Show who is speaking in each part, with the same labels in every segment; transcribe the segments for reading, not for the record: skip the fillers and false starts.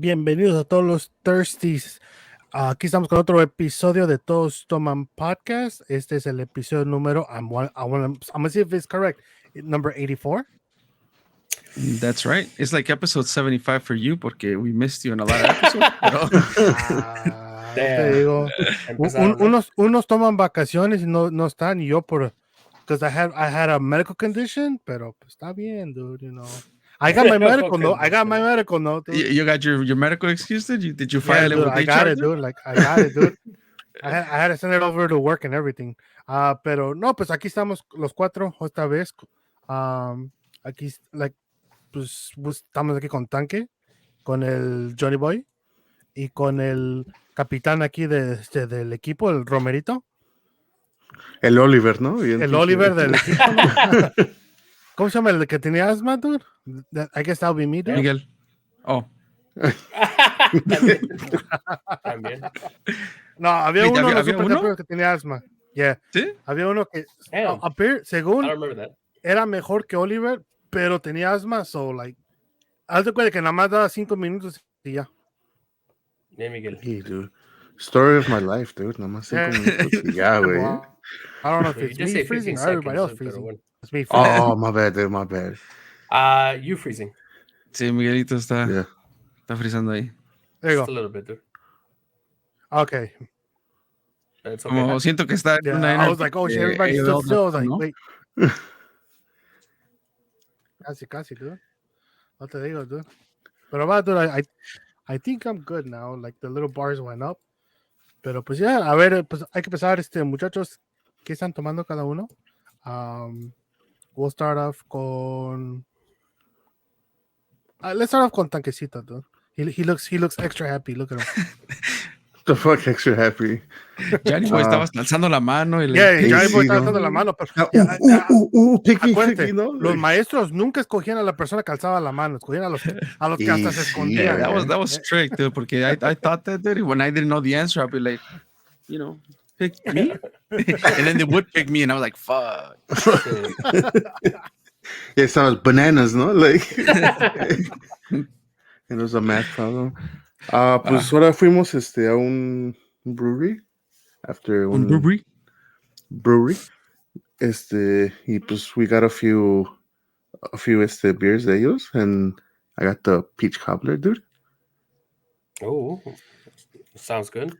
Speaker 1: Bienvenidos a todos los Thirsties. Aquí estamos con otro episodio de Todos Toman Podcast. Este es el episodio número, I'm gonna see if it's correct, number 84.
Speaker 2: That's right. It's like episode 75 for you porque we missed you in a lot of episodes. Pero...
Speaker 1: te digo, unos toman vacaciones y no están, y yo because I had a medical condition, pero pues está bien, dude, you know. I got my medical note. Dude.
Speaker 2: You got your medical excuse? Did you file it with HR?
Speaker 1: I got it, dude. I had to send it over to work and everything. Pero no, pues aquí estamos los cuatro otra vez. Aquí, pues estamos aquí con Tanque, con el Johnny Boy y con el capitán aquí del equipo, el Romerito.
Speaker 3: El Oliver, ¿no?
Speaker 1: El Oliver del equipo, ¿no? ¿Cómo se llama el que tenía asma, dude? I guess that would be me, dude.
Speaker 2: Miguel. Oh.
Speaker 1: También. No, había uno que tenía asma. Yeah.
Speaker 2: ¿Sí?
Speaker 1: Había uno que, según, era mejor que Oliver, pero tenía asma, so, like, haz de cuenta que nada más daba 5 minutos y ya.
Speaker 3: Miguel. Hey, dude. Story of my life, dude. Nada más 5 minutos y ya, güey.
Speaker 1: I don't know if it's me freezing or everybody else freezing. It's me
Speaker 3: freezing. Oh, my bad, dude, my bad.
Speaker 4: You freezing.
Speaker 2: Sí, Miguelito está frizando ahí.
Speaker 1: There you
Speaker 4: Just
Speaker 1: go.
Speaker 4: a little bit, dude.
Speaker 1: Okay.
Speaker 4: It's okay.
Speaker 2: Como siento que está
Speaker 1: en una I was like, oh shit, everybody's still I was like, wait. Casi, dude. No te digo, dude. Pero va, dude, I think I'm good now. Like, the little bars went up. Pero pues ya, a ver, pues hay que empezar, muchachos, ¿qué están tomando cada uno? We'll start off con... let's start off con Tanquecito, dude. He looks extra happy. Look at him.
Speaker 3: The fuck extra happy.
Speaker 2: Johnny Boy estaba alzando la mano.
Speaker 1: Johnny Boy estaba alzando la mano. Pero,
Speaker 3: picky, ¿no?
Speaker 1: Los maestros nunca escogían a la persona que alzaba la mano, escogían a los que hasta se escondían.
Speaker 2: That was strict, dude, porque I thought that, dude, when I didn't know the answer, I'd be like, pick me? And then they would pick me, and I was like, fuck.
Speaker 3: It sounds bananas, ¿no? Like, it was a math problem. Pues ahora fuimos a un brewery.
Speaker 2: Un brewery?
Speaker 3: Brewery. Y pues we got a few beers de ellos, and I got the peach cobbler, dude.
Speaker 4: Oh, sounds good.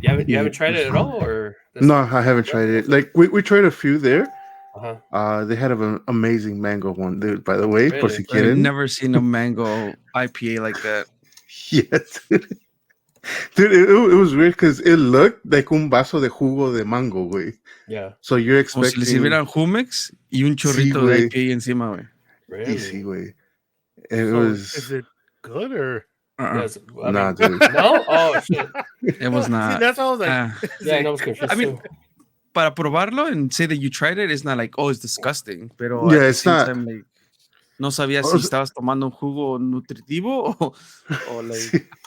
Speaker 4: You haven't tried it at all, or
Speaker 3: no? I haven't tried it. Like we tried a few there.
Speaker 4: Uh-huh.
Speaker 3: They had an amazing mango one, dude. By the way,
Speaker 4: really?
Speaker 3: Por si quieren.
Speaker 2: I've never seen a mango IPA like that.
Speaker 3: Yes, dude. It was weird because it looked like un vaso de jugo de mango, güey.
Speaker 4: Yeah.
Speaker 3: So you're expecting.
Speaker 2: Como si le sirvieran Jumex y un chorrito de IPA encima, güey.
Speaker 4: Really?
Speaker 3: Sí, güey. It was.
Speaker 1: Is it good or?
Speaker 4: Yes,
Speaker 3: Nah, dude.
Speaker 4: No? Oh, shit.
Speaker 2: It was not.
Speaker 1: See, that's all I was like.
Speaker 4: Yeah, I was confused.
Speaker 2: I mean, para probarlo and say that you tried it, it's not like, oh, it's disgusting. Pero
Speaker 3: yeah, it's not.
Speaker 2: Time, like, no sabía si estabas tomando un jugo nutritivo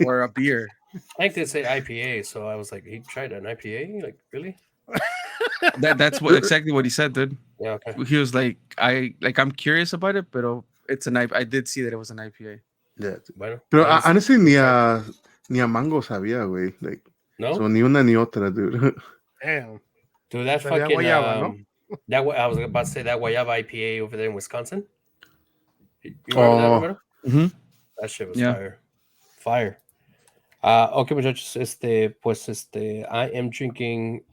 Speaker 2: or a beer.
Speaker 4: I think they say IPA, so I was like, he tried an IPA? Like, really?
Speaker 2: That's exactly what he said, dude.
Speaker 4: Yeah, okay.
Speaker 2: He was like, I'm curious about it, pero it's an IPA. I did see that it was an IPA.
Speaker 3: Yeah.
Speaker 4: Bueno,
Speaker 3: pero honestly, ni a mango sabía, güey. Like,
Speaker 4: no?
Speaker 3: So ni una ni otra, dude.
Speaker 1: Damn.
Speaker 4: Dude, that fucking guayaba, no? I was about to say that guayaba IPA over there in Wisconsin. You remember that?
Speaker 2: Mm-hmm.
Speaker 4: That shit was fire. Okay, muchachos, I am drinking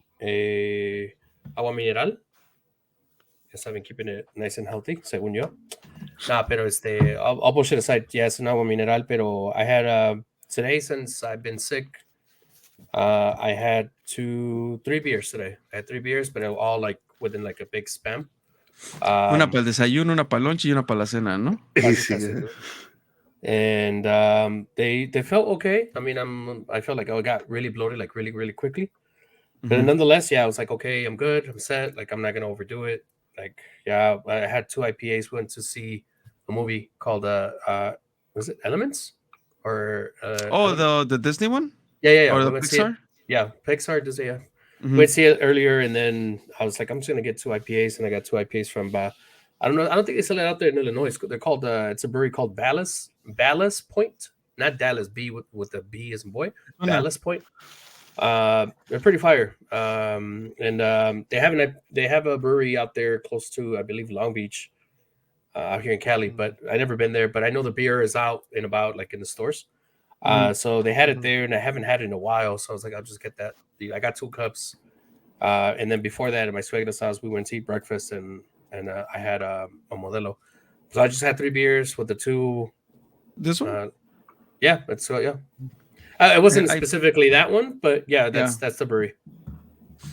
Speaker 4: agua mineral. Yes, I've been keeping it nice and healthy, según yo. Nah, pero all bullshit aside, yes, an agua mineral, pero I had today, since I've been sick, I had 3 beers today. I had 3 beers, but all like within like a big span.
Speaker 2: Una para el desayuno, una para el lunch y una para la cena, ¿no?
Speaker 4: And they felt okay. I mean, I felt like I got really bloated like really, really quickly. But nonetheless, I was like, okay, I'm good. I'm set. Like, I'm not going to overdo it. Like, I had 2 IPAs. Went to see a movie called, was it Elements? Or
Speaker 2: the Disney one?
Speaker 4: Yeah.
Speaker 2: Or the Pixar?
Speaker 4: Pixar does it, yeah. We went to see it earlier, and then I was like, I'm just going to get 2 IPAs, and I got 2 IPAs from, I don't know. I don't think they sell it out there in Illinois. They're called, it's a brewery called Ballast Point. not Dallas B with the B as in boy,
Speaker 2: Oh, no.
Speaker 4: Ballast Point. They're pretty fire. And they have a brewery out there close to, I believe, Long Beach, out here in Cali. But I never been there. But I know the beer is out and about, like in the stores. So they had it there, and I haven't had it in a while. So I was like, I'll just get that. I got 2 cups. And then before that, at my suegra's house, we went to eat breakfast, and I had a Modelo. So I just had 3 beers with the 2.
Speaker 2: This one?
Speaker 4: Yeah, that's yeah. It wasn't specifically that one, but yeah, that's the brewery.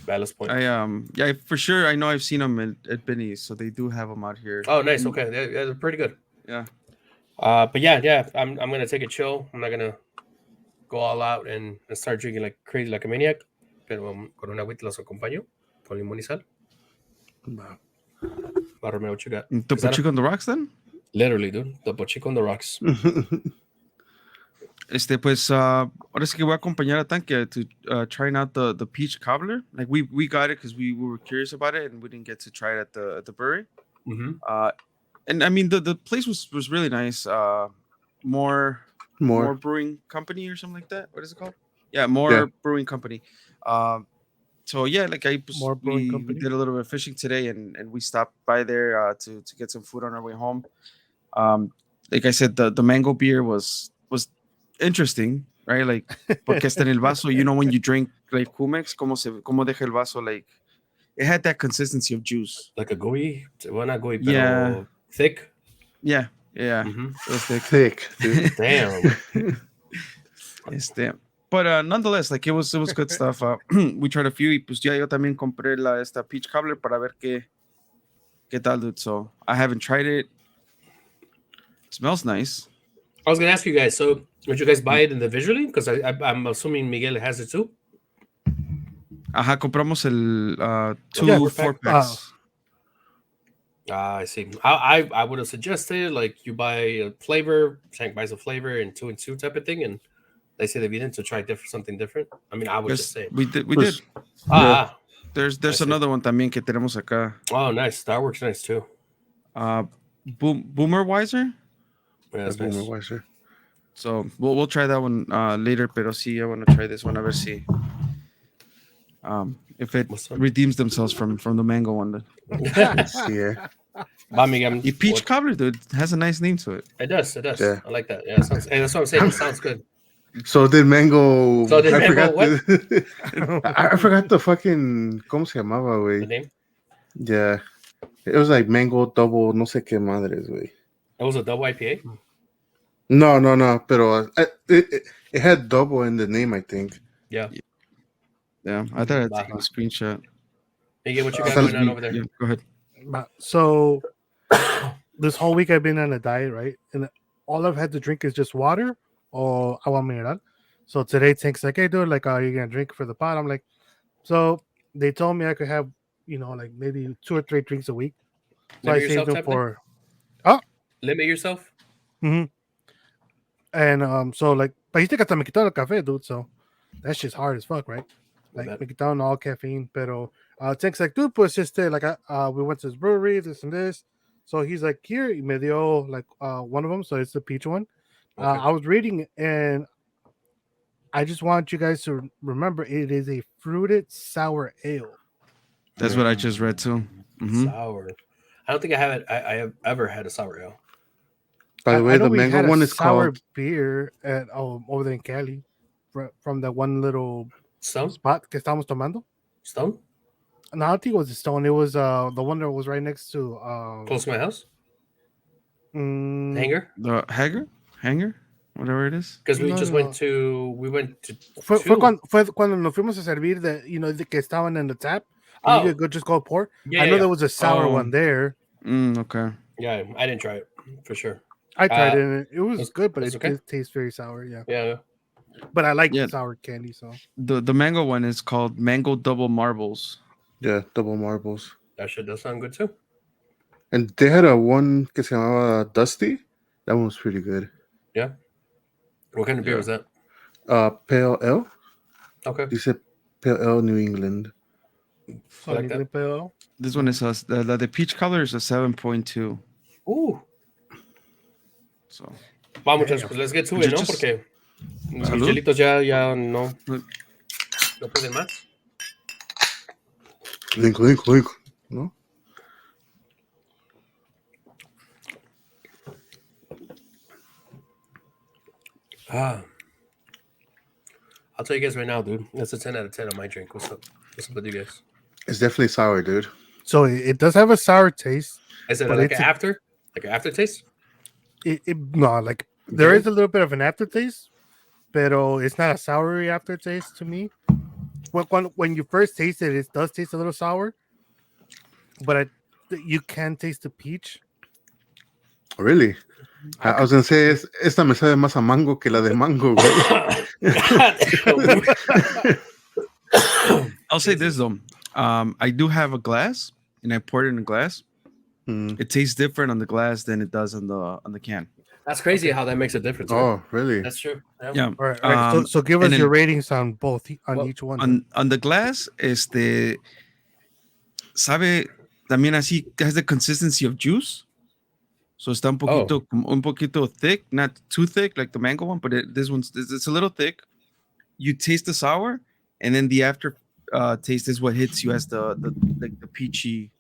Speaker 4: Ballast Point.
Speaker 2: Yeah, for sure. I know I've seen them at Benny's, so they do have them out here.
Speaker 4: Oh, nice. Okay, they're pretty good.
Speaker 2: Yeah.
Speaker 4: But yeah, I'm gonna take a chill. I'm not gonna go all out and start drinking like crazy, like a maniac. Pero con una agüita los acompaño con limón y sal. Romeo, what you got?
Speaker 2: Topo Chico on the rocks, then?
Speaker 4: Literally, dude. Topo Chico on the rocks.
Speaker 2: Pues, ahora sí que voy a acompañar a Tanque to trying out the peach cobbler. Like we got it because we were curious about it and we didn't get to try it at the brewery.
Speaker 4: Mm-hmm.
Speaker 2: And I mean the place was really nice. More brewing company or something like that. What is it called? Yeah, brewing company. So yeah, like we did a little bit of fishing today and we stopped by there to get some food on our way home. Like I said, the mango beer was interesting, right? Like, porque está en el vaso, when you drink like Cumex, como deja el vaso, like it had that consistency of juice,
Speaker 4: like a gooey, well, not gooey, but thick.
Speaker 2: Yeah.
Speaker 4: Mm-hmm.
Speaker 2: It was
Speaker 3: thick, dude.
Speaker 4: Damn.
Speaker 2: But nonetheless, like it was good stuff. We tried a few, y pues ya yo también compré esta peach cobbler para ver qué tal, dude. So I haven't tried it. It smells nice.
Speaker 4: I was gonna ask you guys. So, would you guys buy it individually? Because I'm assuming Miguel has it too.
Speaker 2: Ajá, compramos el 2 4-packs.
Speaker 4: I see. I would have suggested like you buy a flavor, Shank buys a flavor, and 2 and 2 type of thing, and they say they didn't to try something different. I mean, I would just say
Speaker 2: we did. There's another one también que tenemos acá.
Speaker 4: Oh, nice. That works nice too.
Speaker 2: Boomer Weiser.
Speaker 4: Yeah, that's nice.
Speaker 3: Boomer Weiser.
Speaker 2: So we'll try that one later, pero sí, I want to try this one. A ver si if it redeems themselves from the mango one.
Speaker 3: Yeah.
Speaker 2: The peach cobbler, dude, has a nice name to it.
Speaker 4: It does.
Speaker 3: Yeah.
Speaker 4: I like that. Yeah, that's what I'm saying. It sounds good.
Speaker 3: So did mango. I forgot
Speaker 4: what?
Speaker 3: I forgot the fucking. ¿Cómo se llamaba, güey?
Speaker 4: The name?
Speaker 3: Yeah. It was like mango double, no sé qué madres, güey.
Speaker 4: It was a double IPA?
Speaker 3: No, pero it had double in the name, I think.
Speaker 4: Yeah.
Speaker 2: Yeah, I thought I'd take a screenshot.
Speaker 4: Hey, what you got going on over there?
Speaker 2: Yeah, go ahead.
Speaker 1: So this whole week I've been on a diet, right? And all I've had to drink is just water or agua mineral. So today Tank's like, hey, dude, like, are you gonna drink for the pot? I'm like, so they told me I could have, like maybe 2 or 3 drinks a week. So I saved them for.
Speaker 4: Limit yourself.
Speaker 1: Mm-hmm. And so like, but you think hasta me quitaron el café, dude. So that shit's hard as fuck, right? Like me quitaron all caffeine. Pero Tank's like, dude, pues like we went to this brewery, this and this. So he's like, here, y me dio like one of them. So it's the peach one. Okay. I was reading and I just want you guys to remember it is a fruited sour ale.
Speaker 2: That's what I just read too. Mm-hmm.
Speaker 4: Sour. I don't think I have ever had a sour ale.
Speaker 3: By the way, the mango one is
Speaker 1: sour
Speaker 3: called
Speaker 1: beer at over there in Cali from that one little spot que estábamos tomando.
Speaker 4: Stone?
Speaker 1: No, I don't think it was a Stone. It was the one that was right next to
Speaker 4: close to my house. Hanger?
Speaker 2: The Hanger, whatever it is.
Speaker 4: Because we went to.
Speaker 1: Fue cuando nos fuimos a servir de que estaban in the tap. You could just go pour. I know there was a sour one there.
Speaker 2: Okay.
Speaker 4: Yeah, I didn't try it for sure.
Speaker 1: I tried it and it was good, but it did taste very sour. Yeah.
Speaker 4: Yeah.
Speaker 1: But I like sour candy. So
Speaker 2: the mango one is called Mango Double Marbles.
Speaker 3: Yeah, double marbles.
Speaker 4: That shit does sound good too.
Speaker 3: And they had a one que se llamaba Dusty. That one was pretty good.
Speaker 4: Yeah. What kind of beer was that?
Speaker 3: Pale Ale.
Speaker 4: Okay.
Speaker 3: Dice Pale Ale New England.
Speaker 4: I like that.
Speaker 1: Pale Ale.
Speaker 2: This one is the peach color is a 7.2.
Speaker 4: Ooh.
Speaker 2: So
Speaker 4: Vamos, muchachos, pues let's get to it, ¿no? Porque mis chelitos ya no pueden más.
Speaker 3: Link, ¿no?
Speaker 4: I'll tell you guys right now, dude. That's a 10 out of 10 on my drink. What's up? What's up with you guys?
Speaker 3: It's definitely sour, dude.
Speaker 1: So it does have a sour taste.
Speaker 4: Is it like an aftertaste?
Speaker 1: No, like there is a little bit of an aftertaste, pero it's not a soury aftertaste to me. When you first taste it, it does taste a little sour, but you can taste the peach.
Speaker 3: Really? I was gonna say esta me sabe más a mango que la de mango, güey.
Speaker 2: I'll say this though. I do have a glass, and I poured it in a glass. It tastes different on the glass than it does on the can.
Speaker 4: That's crazy how that makes a difference. Right?
Speaker 3: Oh, really?
Speaker 4: That's true.
Speaker 2: Yeah.
Speaker 1: All right. So give us your ratings on both, each one.
Speaker 2: On the glass, sabe también así, has the consistency of juice. So está un poquito thick, not too thick like the mango one, but this one's it's a little thick. You taste the sour, and then the after taste is what hits you as the peachy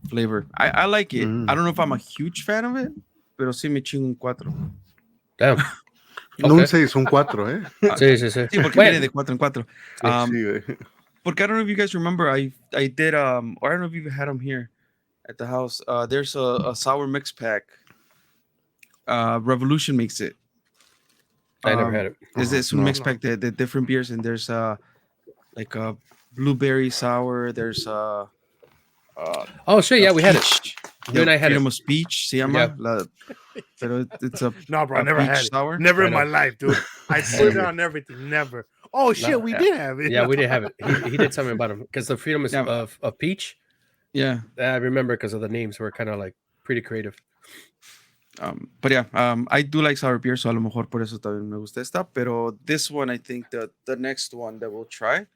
Speaker 2: flavor. I like it. I don't know if I'm a huge fan of it, pero sí me chingo un 4.
Speaker 4: Damn.
Speaker 3: No un 6, un 4, ¿eh?
Speaker 4: Sí.
Speaker 2: Sí, porque viene de 4 en 4. Porque I don't know if you guys remember, I did, or I don't know if you had them here at the house. There's a sour mix pack. Revolution makes it.
Speaker 4: I never had it.
Speaker 2: It's a mix pack, the different beers, and there's like a blueberry sour. There's
Speaker 4: oh shit, yeah, we had it. You and I had
Speaker 2: it. Peach, se llama. Pero it's a
Speaker 1: no, bro, I never had it.
Speaker 2: Sour.
Speaker 1: Never in my life, dude. I put it on everything. Never. Oh shit, we did have it.
Speaker 4: Yeah, we did have it. He did something about it because the freedom is of peach.
Speaker 2: Yeah,
Speaker 4: I remember because of the names were kind of like pretty creative.
Speaker 2: But yeah, I do like sour beer, so a lo mejor por eso también me gusta esta. Pero this one, I think the next one that we'll try,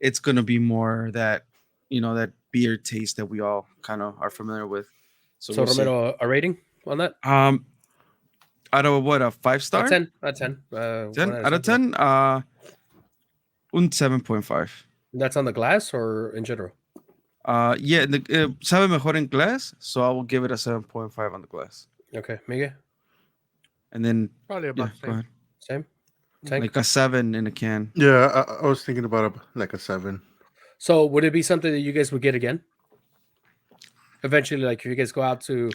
Speaker 2: it's gonna be more that, that beer taste that we all kind of are familiar with.
Speaker 4: So we'll Romero, a rating on that?
Speaker 2: Out of what, a 5-star?
Speaker 4: 10 out of 10.
Speaker 2: 10 out of 10. Un 7.5.
Speaker 4: That's on the glass or in general?
Speaker 2: Yeah, sabe mejor en glass, so I will give it a 7.5 on the glass.
Speaker 4: Okay, Miguel.
Speaker 2: And then
Speaker 1: probably about the
Speaker 4: same.
Speaker 2: Like a 7 in a can.
Speaker 3: Yeah, I was thinking about like a 7.
Speaker 4: So would it be something that you guys would get again? Eventually, like if you guys go back to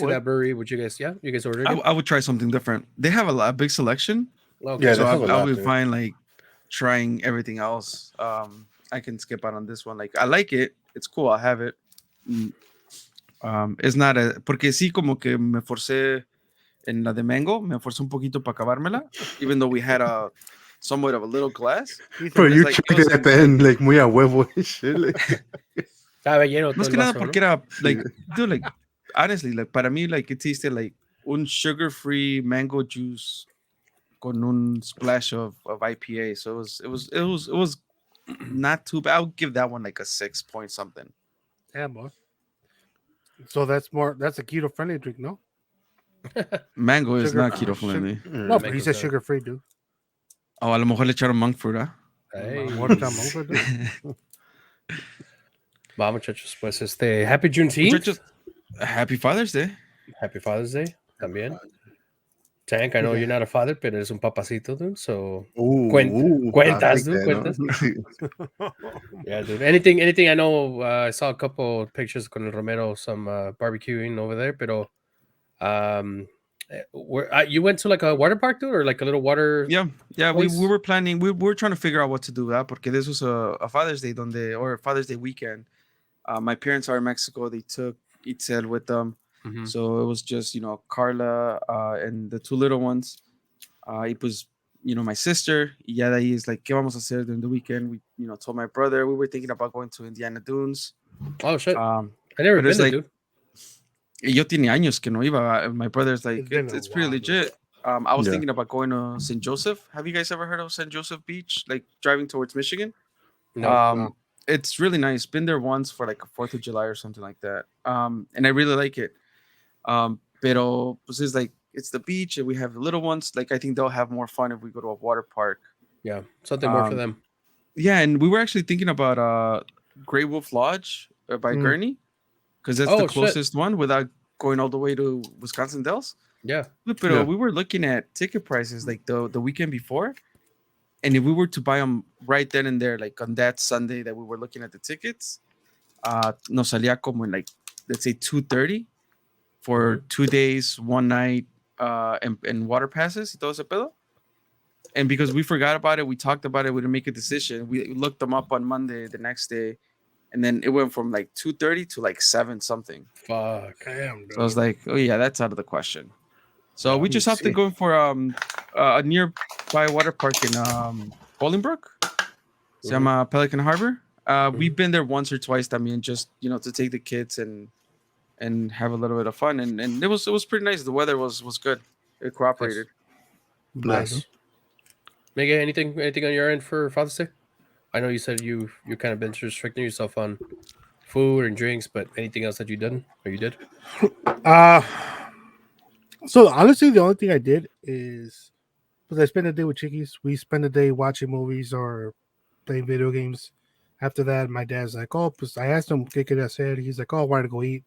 Speaker 4: that brewery, would you guys? Yeah, you guys order it?
Speaker 2: I would try something different. They have a big selection.
Speaker 4: Okay.
Speaker 3: Yeah,
Speaker 2: so I would find like trying everything else. I can skip out on this one. Like I like it. It's cool. I have it. It's not porque sí como que me forcé en la de mango. Me forcé un poquito para acabármela, even though we had a somewhat of a little glass.
Speaker 3: But you tried it at the end like muy a huevo and shit.
Speaker 4: Estaba lleno.
Speaker 2: Más que nada porque era like, dude, like honestly, like para mí, like it tasted like un sugar-free mango juice con un splash of IPA. So it was not too bad. I would give that one like a 6 point something.
Speaker 1: Yeah, boy. So that's a keto friendly drink, no?
Speaker 2: Mango is not keto friendly.
Speaker 1: No, but he said sugar free, dude.
Speaker 2: Oh, a lo mejor le echaron monk fruit, ¿ah?
Speaker 4: Hey.
Speaker 1: Dude?
Speaker 4: Va, muchachos, pues Happy Juneteenth.
Speaker 2: Muchachos, Happy Father's Day.
Speaker 4: Happy Father's Day también. Tank, I know you're not a father, pero eres un papacito, dude. So cuentas, dude. Cuentas. Yeah, dude. Anything. I know. I saw a couple pictures con el Romero, some barbecuing over there, pero you went to like a water park, dude, or like a little water?
Speaker 2: Yeah. We were planning. We were trying to figure out what to do that porque this was a Father's Day or Father's Day weekend. My parents are in Mexico. They took Itzel with them. Mm-hmm. So it was just, Carla and the two little ones. It was, my sister. Y ya de ahí is like, ¿qué vamos a hacer during the weekend? We, told my brother we were thinking about going to Indiana Dunes.
Speaker 4: Oh, shit. I never been there, dude.
Speaker 2: Yo tiene años que no iba. My brother's like, it's pretty legit. I was thinking about going to St. Joseph. Have you guys ever heard of St. Joseph Beach? Like driving towards Michigan?
Speaker 4: No.
Speaker 2: It's really nice. Been there once for like a 4th of July or something like that. And I really like it. Pero pues it's like it's the beach and we have the little ones. Like I think they'll have more fun if we go to a water park.
Speaker 4: Yeah, something more for them.
Speaker 2: Yeah, and we were actually thinking about Grey Wolf Lodge by Gurney, because that's the closest one without going all the way to Wisconsin Dells.
Speaker 4: Yeah.
Speaker 2: But we were looking at ticket prices like the weekend before, and if we were to buy them right then and there, like on that Sunday that we were looking at the tickets, nos salía como in like, let's say 230 for 2 days, 1 night, and water passes y todo ese pedo. And because we forgot about it, we talked about it, we didn't make a decision. We looked them up on Monday the next day, and then it went from like 230 to like 7 something.
Speaker 4: Fuck.
Speaker 1: Damn,
Speaker 2: so I was like, oh yeah, that's out of the question. So we just have to go for a nearby water park in Bolingbrook. Se llama Pelican Harbor. We've been there once or twice, también, just to take the kids and have a little bit of fun, and it was pretty nice. The weather was good. It cooperated.
Speaker 3: Nice.
Speaker 4: Mega, anything on your end for Father's Day? I know you said you kind of been restricting yourself on food and drinks, but anything else that you did? Or you did?
Speaker 1: So honestly, the only thing I did is because I spent the day with Chickies. We spend the day watching movies or playing video games. After that, my dad's like, "Oh, pues," I asked him qué quería hacer. He's like, "Oh, I wanted to go eat."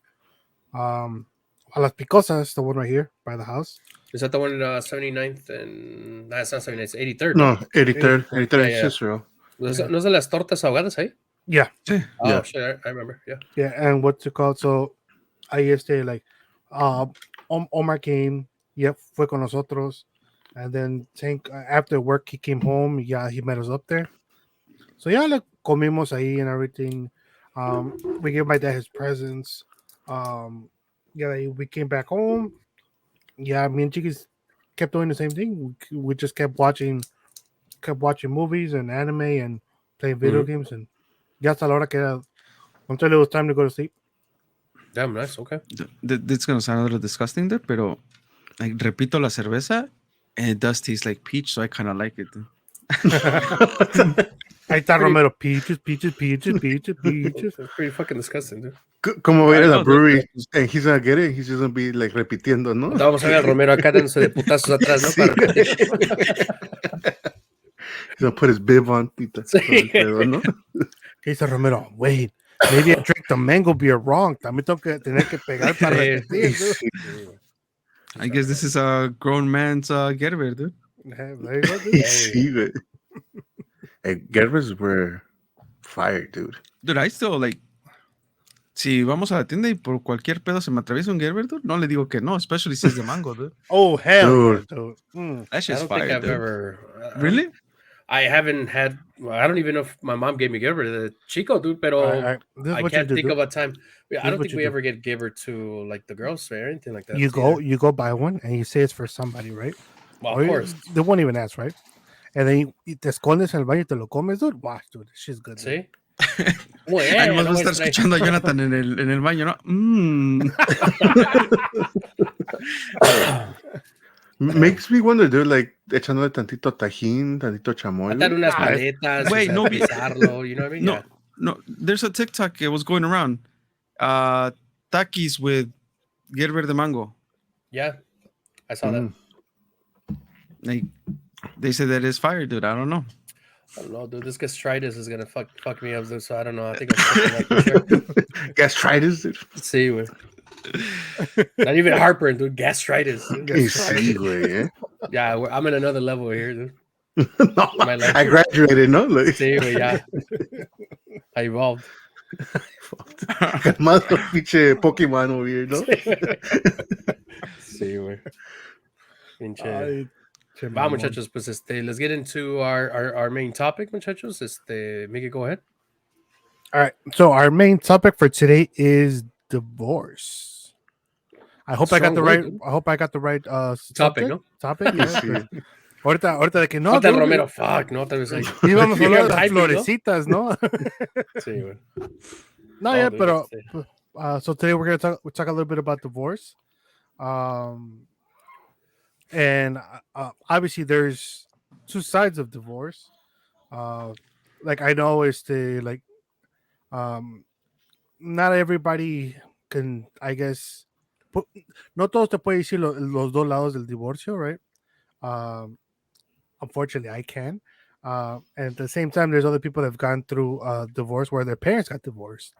Speaker 1: A las Picosas, the one right here by the house.
Speaker 4: Is that the one in 79th and that's not 79th, it's 83rd?
Speaker 3: No, 83rd. 83rd
Speaker 4: yeah.
Speaker 3: Cicero.
Speaker 4: ¿No es de las tortas ahogadas ahí?
Speaker 1: Yeah.
Speaker 4: Oh, shit, I remember. Yeah.
Speaker 1: Yeah, and what's it called? So, ahí like, Omar came, fue con nosotros, and then Tank, after work, he came home, he met us up there. So, like, comimos ahí and everything. We gave my dad his presents. We came back home. Yeah, me and Chiquis kept doing the same thing. We just kept watching movies and anime and playing video games, and ya hasta la hora que era, until it was time to go to sleep.
Speaker 4: Damn, nice. Okay.
Speaker 2: It's gonna sound a little disgusting there, pero like repito la cerveza, and it does taste like peach, so I kind of like it.
Speaker 1: Ahí está Romero, peaches.
Speaker 4: It's pretty fucking disgusting, dude.
Speaker 3: Como va a ir a la brewery, and he's gonna get it, he's just gonna be like repitiendo, ¿no?
Speaker 4: Vamos a ver al Romero acá dándose de putazos atrás, ¿no? Para repetir.
Speaker 3: He's gonna put his bib on. ¿No?
Speaker 1: ¿Qué dice Romero? Wait, maybe I drink the mango beer wrong. También tengo que tener que pegar para repetir.
Speaker 2: I guess this is a grown man's Gerber, dude.
Speaker 1: There you go, dude.
Speaker 3: Sí, güey. Gerbers were fire, dude.
Speaker 2: Dude, I still like. Si vamos a la tienda y por cualquier pedo se me atraviesa un Gerber, dude, no le digo que no, especially si es de mango, dude.
Speaker 1: Oh, hell,
Speaker 3: dude.
Speaker 2: That shit's fire,
Speaker 4: think I've
Speaker 2: dude.
Speaker 4: ever.
Speaker 2: Really?
Speaker 4: I haven't had. I don't even know if my mom gave me Gerber, the Chico, dude, pero I can't think of a time. I don't think we ever get Gerber to like the girls or anything like that.
Speaker 1: You go buy one and you say it's for somebody, right?
Speaker 4: Well, of course.
Speaker 1: They won't even ask, right? And then te escondes en el baño y te lo comes, dude. Watch, dude. She's good.
Speaker 4: See?
Speaker 2: Además va a estar escuchando a Jonathan en el baño, ¿no?
Speaker 3: Makes me wonder, dude, like, echándole tantito tajín, tantito chamoy.
Speaker 4: Dar unas paletas.
Speaker 2: Wait, no.
Speaker 4: Pisarlo, you know what I mean?
Speaker 2: No, there's a TikTok that was going around. Takis with Gerber de mango.
Speaker 4: Yeah, I saw that.
Speaker 2: Like, they say that is fire, dude. I don't know.
Speaker 4: I don't know, dude. This gastritis is gonna fuck me up, dude. So I don't know. I think I'm for sure.
Speaker 3: Gastritis, dude.
Speaker 4: See, güey. Not even heartburn, dude. Gastritis.
Speaker 3: Sí, güey,
Speaker 4: Yeah, I'm at another level here, dude.
Speaker 3: No, I graduated, no? Like,
Speaker 4: sí, güey, ya. I evolved.
Speaker 3: Calmado, pinche Pokemon over here, ¿no?
Speaker 4: Sí, güey. Pinche. Va, muchachos, pues let's get into our main topic, muchachos. Miguel, go ahead.
Speaker 1: All right. So our main topic for today is divorce. I hope I got the right
Speaker 4: topic, ¿no?
Speaker 1: Topic. Yeah. Ahorita de que no.
Speaker 4: Falta el Romero, fuck, no, tal vez ahí.
Speaker 1: Íbamos a hablar de las florecitas, ¿no?
Speaker 4: Sí, güey.
Speaker 1: No, yeah, pero so today we're talk a little bit about divorce. And obviously there's two sides of divorce. Like I know not everybody can, I guess, no todos te puede decir los dos lados del divorcio, right? Unfortunately, I can. And at the same time, there's other people that have gone through divorce where their parents got divorced,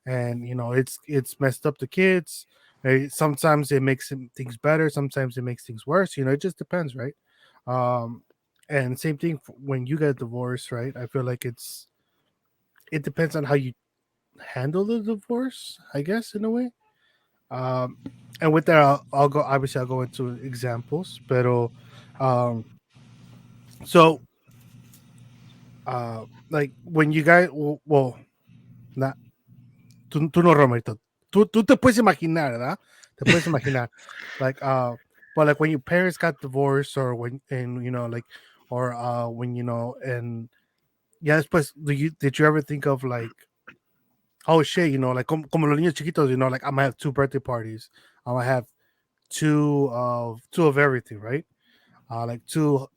Speaker 1: and it's messed up the kids. Sometimes it makes things better, sometimes it makes things worse. It just depends, right? And same thing when you get divorced, right? I feel like it depends on how you handle the divorce, I guess, in a way. And with that, I'll go. Obviously, I'll go into examples, pero so like when you guys, well, not tú no, Romerito. Tú te puedes imaginar, ¿verdad? Te puedes imaginar, like but like when your parents got divorced, or when, and like, or when and yeah, después, did you ever think of like, oh shit, like como los niños chiquitos, like I'm gonna have two birthday parties, I'm gonna have two of everything, right? Like two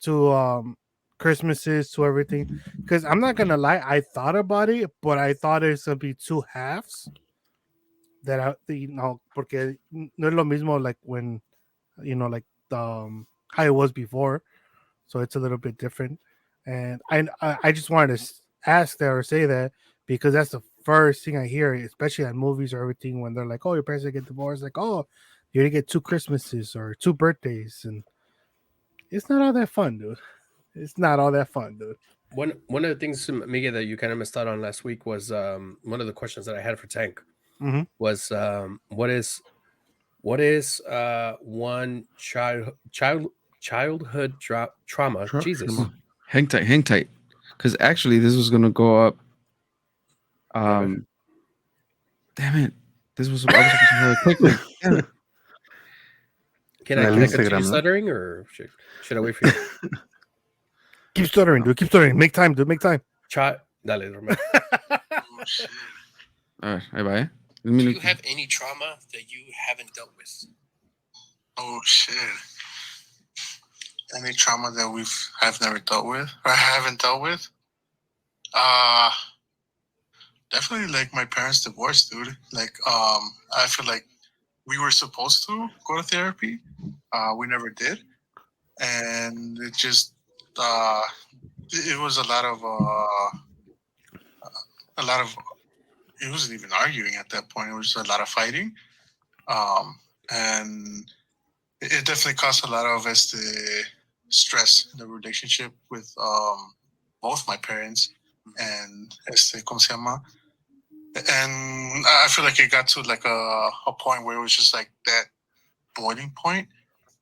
Speaker 1: Christmases, to everything. Because I'm not gonna lie, I thought about it, but I thought it's gonna be two halves. Porque no es lo mismo like when like how it was before, so it's a little bit different. And I just wanted to ask that, or say that, because that's the first thing I hear, especially on movies or everything, when they're like, "Oh, your parents get divorced," like, "Oh, you're gonna get two Christmases or two birthdays," and it's not all that fun, dude. It's not all that fun, dude.
Speaker 4: One of the things, Miguel, that you kind of missed out on last week was one of the questions that I had for Tank was what is one childhood trauma? Jesus,
Speaker 2: hang tight, because actually this was gonna go up. Damn it, this was I was supposed to have a quick one. Damn it.
Speaker 4: Can I continue stuttering, or should I wait for you?
Speaker 1: Keep stuttering, dude. Keep stuttering. Make time, dude. Make time.
Speaker 4: Dale, Romero.
Speaker 2: Oh, shit. All right, bye.
Speaker 4: Do you have any trauma that you haven't dealt with?
Speaker 3: Oh shit! Any trauma that have never dealt with, or haven't dealt with? Definitely like my parents' divorce, dude. Like, I feel like we were supposed to go to therapy. We never did, and it just it was a lot of it wasn't even arguing at that point. It was a lot of fighting, and it definitely caused a lot of stress in the relationship with both my parents and ¿cómo se llama? And I feel like it got to like a point where it was just like that boiling point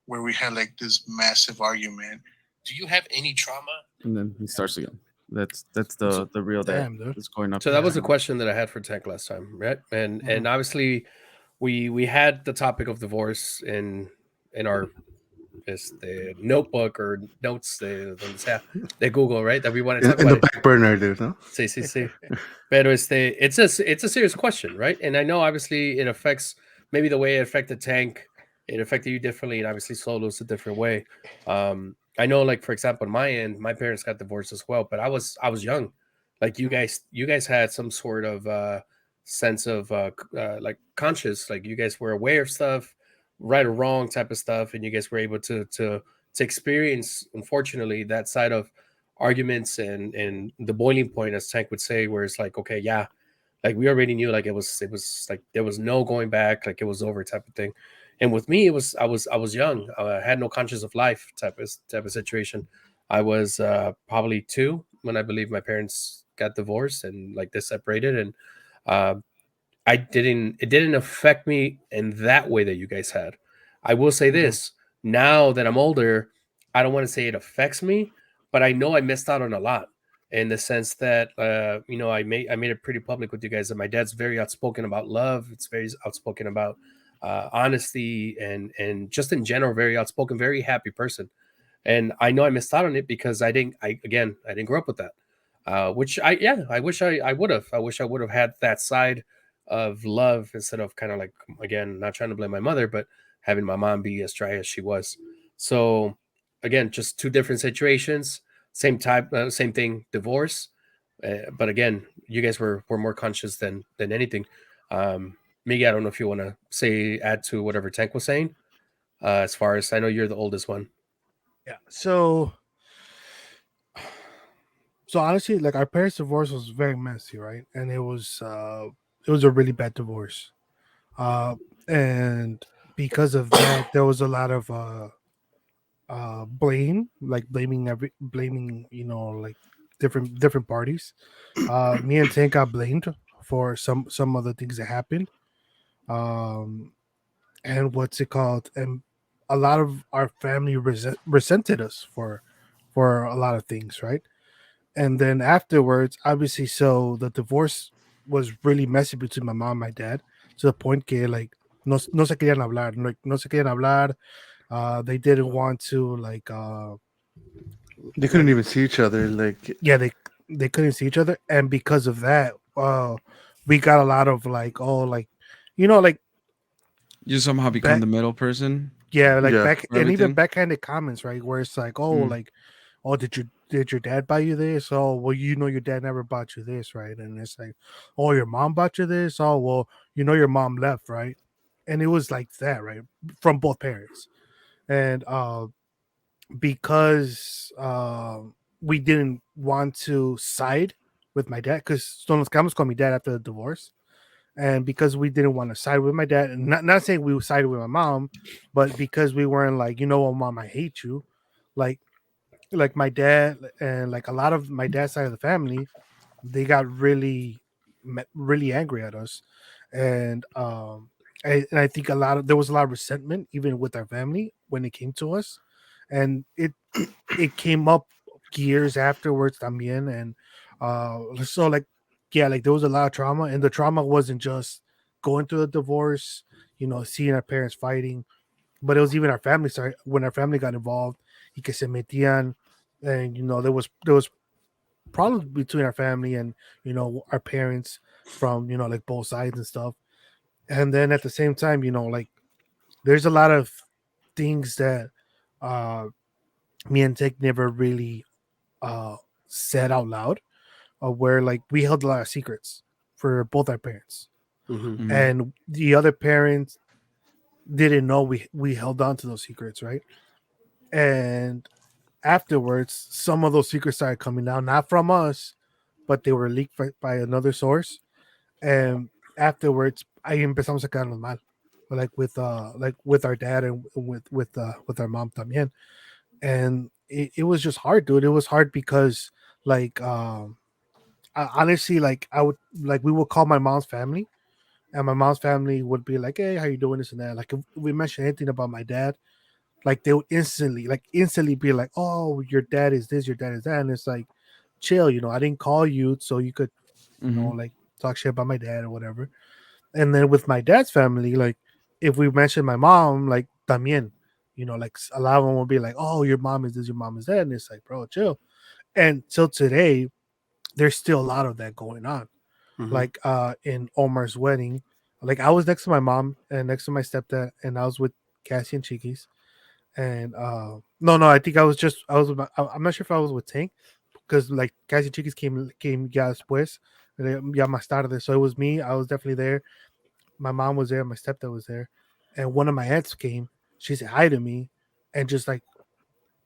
Speaker 3: where we had like this massive argument.
Speaker 4: Do you have any trauma?
Speaker 2: And then he starts again. That's the real that's going up.
Speaker 4: So that was a question that I had for Tech last time, right? And obviously we had the topic of divorce in our the notebook or notes de Google, right? That we want to talk about.
Speaker 3: In the back burner, dude, no?
Speaker 4: Sí. Pero it's a serious question, right? And I know obviously it affects maybe the way it affected Tank. It affected you differently, and obviously Solo's a different way. I know, like for example, on my end, my parents got divorced as well, but I was young. Like you guys had some sort of sense of like conscious, like you guys were aware of stuff, right or wrong type of stuff, and you guys were able to experience, unfortunately, that side of arguments and the boiling point, as Tank would say, where it's like, okay, yeah, like we already knew, like it was like there was no going back, like it was over type of thing. And with me, it was I was young, I had no conscience of life type of situation. I was probably 2 when I believe my parents got divorced and like they separated, and it didn't affect me in that way that you guys had. I will say this, now that I'm older, I don't want to say it affects me, but I know I missed out on a lot, in the sense that I made it pretty public with you guys that my dad's very outspoken about love. It's very outspoken about honesty, and just in general, very outspoken, very happy person. And I know I missed out on it because I didn't grow up with that. Which I wish I would have. I wish I would have had that side of love, instead of kind of like, again, not trying to blame my mother, but having my mom be as dry as she was. So again, just 2 different situations, same type, same thing, divorce. But again, you guys were more conscious than anything. Miguel, I don't know if you want to add to whatever Tank was saying. As far as I know, you're the oldest one.
Speaker 1: Yeah. So honestly, like our parents' divorce was very messy, right? And it was a really bad divorce. Uh, and because of that, there was a lot of blame, like blaming, like different parties. Me and Tank got blamed for some of the things that happened. Um, and what's it called? And a lot of our family resented us for a lot of things, right? And then afterwards, obviously, so the divorce was really messy between my mom and my dad, to the point que like no se querían hablar, like no se querían hablar. They didn't want to
Speaker 5: They couldn't
Speaker 1: like
Speaker 5: even see each other. Like,
Speaker 1: yeah, they couldn't see each other, and because of that, we got a lot of like like
Speaker 2: You somehow become
Speaker 1: back
Speaker 2: the middle person
Speaker 1: yeah, like
Speaker 5: yeah,
Speaker 1: back
Speaker 2: for
Speaker 1: and even
Speaker 2: everything.
Speaker 1: backhanded comments, right? Where it's like, oh,
Speaker 2: Mm.
Speaker 1: like, oh, did your dad buy you this? Oh, well, your dad never bought you this, right? And it's like, oh, your mom bought you this. Oh, well, your mom left, right? And it was like that, right, from both parents, and because we didn't want to side with my dad because nos quedamos con mi dad after the divorce, and because we didn't want to side with my dad, and not saying we sided with my mom, but because we weren't like, what, mom, I hate you, like my dad and like a lot of my dad's side of the family, they got really angry at us, and I think there was a lot of resentment even with our family when it came to us, and it came up years afterwards también, and so like yeah, like there was a lot of trauma, and the trauma wasn't just going through the divorce, seeing our parents fighting, but it was even our family side when our family got involved, y que se metían, and there was problems between our family and our parents from like both sides and stuff, and then at the same time, like there's a lot of things that uh me and Tech never really uh said out loud, where like we held a lot of secrets for both our parents,
Speaker 4: Mm-hmm.
Speaker 2: Mm.
Speaker 1: and the other parents didn't know we held on to those secrets, right? And afterwards some of those secrets started coming out, not from us, but they were leaked by another source, and afterwards I empezamos a quedarnos mal, like with our dad and with our mom también, and it was just hard, dude. It was hard because like honestly, like I would like we would call my mom's family, and my mom's family would be like, hey, how you doing, this and that. Like if we mention anything about my dad, like they would instantly be like, oh, your dad is this, your dad is that, and it's like, chill, I didn't call you so you could
Speaker 2: Mm-hmm.
Speaker 1: like talk shit about my dad or whatever. And then with my dad's family, like if we mention my mom, like también, like a lot of them will be like, oh, your mom is this, your mom is that, and it's like, bro, chill. And till today, there's still a lot of that going on.
Speaker 4: Mm-hmm.
Speaker 1: Like in Omar's wedding, like I was next to my mom and next to my stepdad, and I was with Cassie and Chiquis. And no, I think I'm not sure if I was with Tank, because like Cassie and Chiquis came ya después, ya más tarde. So it was me. I was definitely there. My mom was there. My stepdad was there, and one of my aunts came. She said hi to me, and just like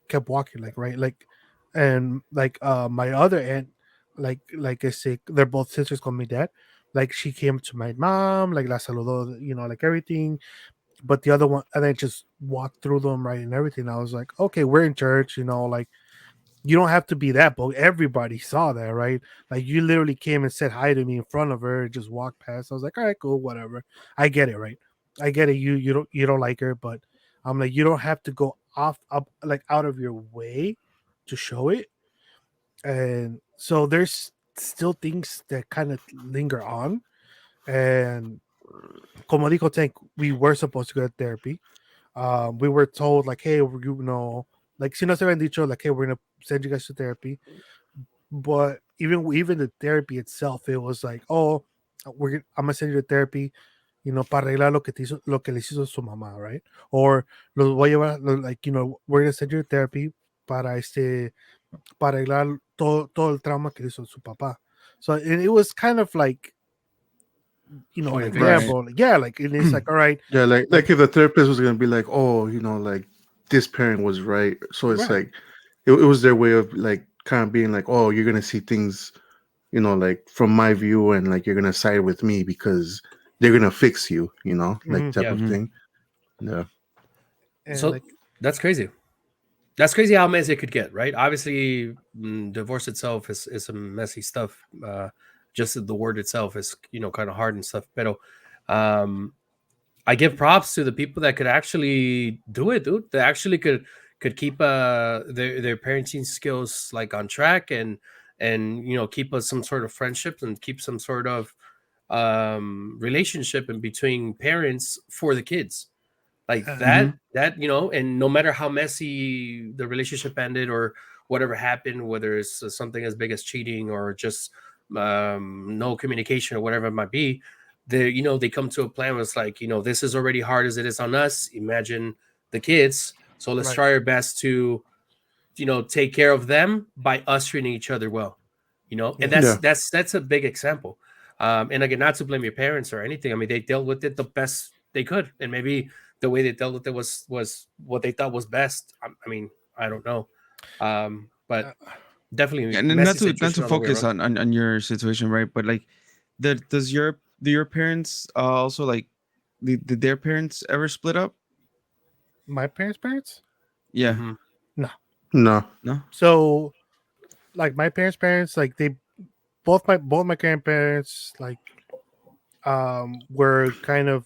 Speaker 1: kept walking, like right, like, and like my other aunt, like I say, they're both sisters called me dad. Like she came to my mom, like la saludó, like everything. But the other one, and then just walked through them, right, and everything. I was like, okay, we're in church, like you don't have to be that, but everybody saw that, right? Like you literally came and said hi to me in front of her and just walked past. I was like, all right, cool, whatever. I get it, right? I get it. You don't like her, but I'm like, you don't have to go off up like out of your way to show it. And so there's still things that kind of linger on. And como dijo Tank, we were supposed to go to therapy. We were told like, hey, like si nos habían dicho like, hey, we're gonna send you guys to therapy. But even the therapy itself, it was like, oh, I'm gonna send you to therapy, para arreglar lo que le hizo su mamá, right? Or los voy a llevar, like, we're gonna send you to therapy para arreglar todo el trauma que le hizo su papá. So it was kind of like like
Speaker 4: fingers.
Speaker 1: damn, bro, like, yeah, like, and it's like, all right,
Speaker 5: Yeah, like if the therapist was gonna be like, oh, like this parent was right, so it's
Speaker 1: Right.
Speaker 5: like it was their way of like kind of being like, oh, you're gonna see things, like from my view, and like you're gonna side with me because they're gonna fix you, like type
Speaker 4: Yeah.
Speaker 5: of thing. Yeah.
Speaker 1: and
Speaker 4: So
Speaker 1: like,
Speaker 4: that's crazy. That's crazy how messy it could get, right? Obviously, divorce itself is some messy stuff. Just the word itself is, kind of hard and stuff. But I give props to the people that could actually do it, dude. They actually could keep their parenting skills like on track and keep us some sort of friendship and keep some sort of relationship in between parents for the kids like
Speaker 1: uh,
Speaker 4: and no matter how messy the relationship ended or whatever happened, whether it's something as big as cheating or just no communication or whatever it might be, they come to a plan where it's like, this is already hard as it is on us, imagine the kids, so let's
Speaker 1: right.
Speaker 4: try our best to take care of them by us treating each other well, and
Speaker 1: Yeah.
Speaker 5: Yeah.
Speaker 4: that's a big example. And again, not to blame your parents or anything. I mean, they dealt with it the best they could, and maybe the way they dealt with it was what they thought was best. I mean, I don't know, but
Speaker 1: Uh,
Speaker 4: definitely
Speaker 2: Yeah, and
Speaker 4: messy
Speaker 2: not to
Speaker 4: situation all the way
Speaker 2: focus
Speaker 4: around.
Speaker 2: on your situation, right? But like, do your parents also like did their parents ever split up?
Speaker 1: my parents.
Speaker 2: Yeah,
Speaker 4: Mm-hmm.
Speaker 1: No.
Speaker 5: No.
Speaker 2: no.
Speaker 1: So like my parents, like they both my grandparents, like were kind of,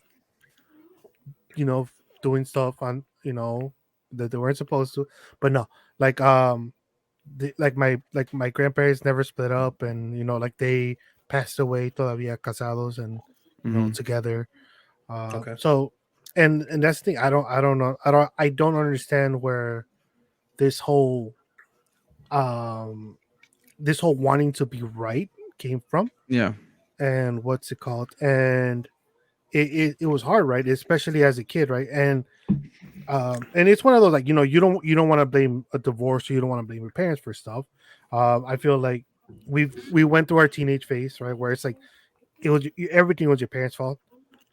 Speaker 1: you know doing stuff on, that they weren't supposed to, but no, like like my grandparents never split up, and like they passed away todavía casados, and
Speaker 2: Hmm.
Speaker 1: together.
Speaker 4: Okay.
Speaker 1: So, and that's the thing. I don't understand where this whole um this whole wanting to be right came from,
Speaker 2: Yeah.
Speaker 1: and what's it called, and it was hard, right, especially as a kid, right, and it's one of those, like, you don't want to blame a divorce, or you don't want to blame your parents for stuff. I feel like we went through our teenage phase, right, where it's like everything was your parents' fault,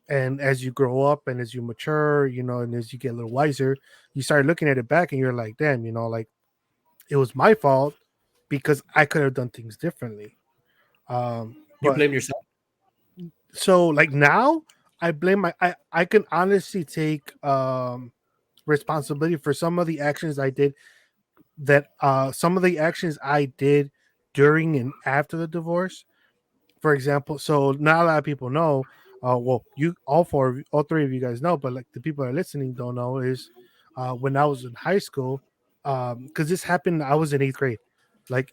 Speaker 1: and as you grow up and as you mature, and as you get a little wiser, you start looking at it back, and you're like, damn, like it was my fault because I could have done things differently.
Speaker 4: You
Speaker 1: But
Speaker 4: blame yourself.
Speaker 1: so, like, now I blame I can honestly take responsibility for some of the actions I did, some of the actions I did during and after the divorce. For example, so not a lot of people know, well, you all three of you guys know, but like the people that are listening don't know, is when I was in high school, because this happened, I was in 8th grade, like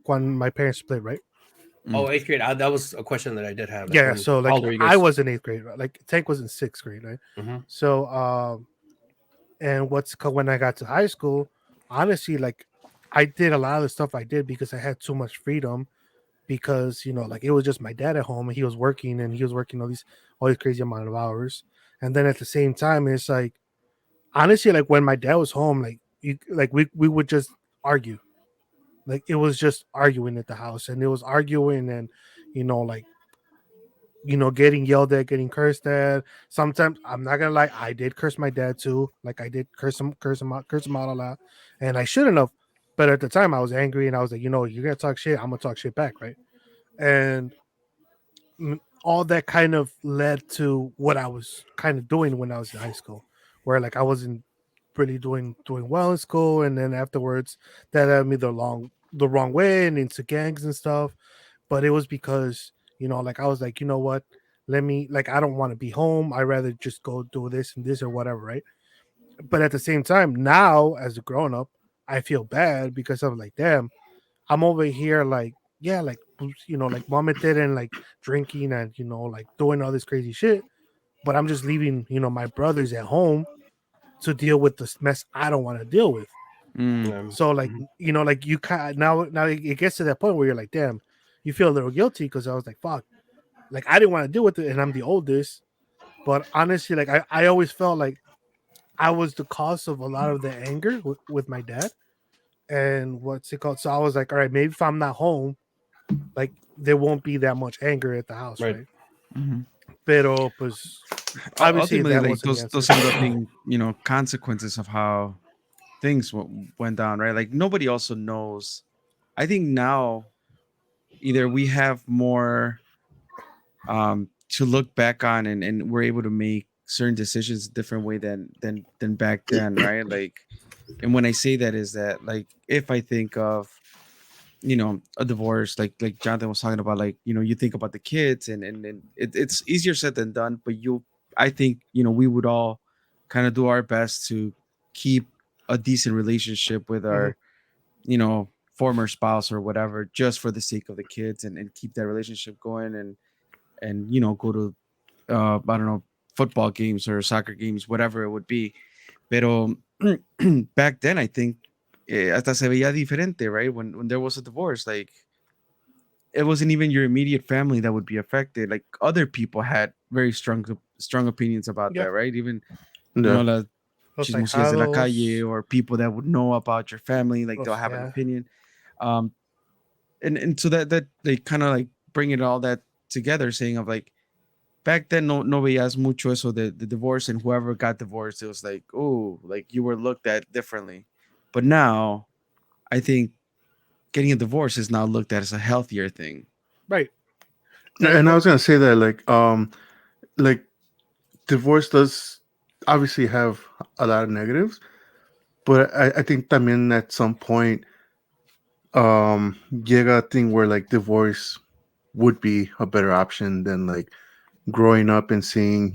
Speaker 1: when my parents split, right?
Speaker 4: Oh, eighth grade. That was a question that I did have. Like,
Speaker 1: Yeah, so
Speaker 4: how
Speaker 1: like
Speaker 4: old are you
Speaker 1: I
Speaker 4: guys?
Speaker 1: was in 8th grade, right? Like Tank was in 6th grade, right?
Speaker 4: Mm-hmm.
Speaker 1: So and when I got to high school, honestly, like I did a lot of the stuff I did because I had too much freedom, because like it was just my dad at home, and he was working all these crazy amount of hours. And then at the same time, it's like, honestly, like when my dad was home, like we would just argue. Like it was just arguing at the house, and it was arguing, and like getting yelled at, getting cursed at. Sometimes, I'm not gonna lie, I did curse my dad too. Like I did curse him out a lot, and I shouldn't have. But at the time, I was angry, and I was like, you're gonna talk shit, I'm gonna talk shit back, right? And all that kind of led to what I was kind of doing when I was in high school, where like I wasn't really doing well in school, and then afterwards that led me the wrong way and into gangs and stuff. But it was because like I was like, you know what, let me, like, I don't want to be home, I rather just go do this and this or whatever, right? But at the same time, now as a grown up, I feel bad because I'm like, damn, I'm over here, like, yeah, like, like mom did, and like drinking, and like doing all this crazy shit, but I'm just leaving my brothers at home to deal with this mess I don't want to deal with.
Speaker 2: Mm.
Speaker 1: So like, like you kind now it gets to that point where you're like, damn, you feel a little guilty, because I was like, fuck, like I didn't want to deal with it, and I'm the oldest. But honestly, like I always felt like I was the cause of a lot of the anger with my dad, and what's it called. So I was like, all right, maybe if I'm not home, like there won't be that much anger at the house,
Speaker 4: Right.
Speaker 1: right? Pero pues obviously
Speaker 2: Ultimately,
Speaker 1: that
Speaker 2: like
Speaker 1: wasn't the
Speaker 2: those
Speaker 1: answer.
Speaker 2: ended up being consequences of how things went down, right? Like nobody also knows. I think now either we have more to look back on, and we're able to make certain decisions a different way than back then, right? Like, and when I say that is that, like, if I think of a divorce, like Jonathan was talking about, like, you think about the kids, and it's easier said than done, but I think we would all kind of do our best to keep a decent relationship with
Speaker 1: Mhm.
Speaker 2: our former spouse or whatever, just for the sake of the kids, and keep that relationship going, and go to I don't know, football games or soccer games, whatever it would be. Pero back then, I think hasta se veía diferente, right? When there was a divorce, like it wasn't even your immediate family that would be affected. Like other people had very strong opinions about
Speaker 1: Yeah,
Speaker 2: that, right? Even
Speaker 5: Yeah.
Speaker 2: las
Speaker 1: los
Speaker 2: chismosillas de la calle,
Speaker 1: ahijados.
Speaker 2: or people that would know about your family, like they'll
Speaker 1: Los,
Speaker 2: have an
Speaker 1: yeah.
Speaker 2: opinion. Um, and so that they kind of like bring it all that together, saying of like back then no veías mucho eso the divorce, and whoever got divorced, it was like, oh, like you were looked at differently. But now I think getting a divorce is now looked at as a healthier thing.
Speaker 1: Right.
Speaker 5: And I was gonna say that like divorce does obviously have a lot of negatives, but I think también at some point llega a thing where like divorce would be a better option than like growing up and seeing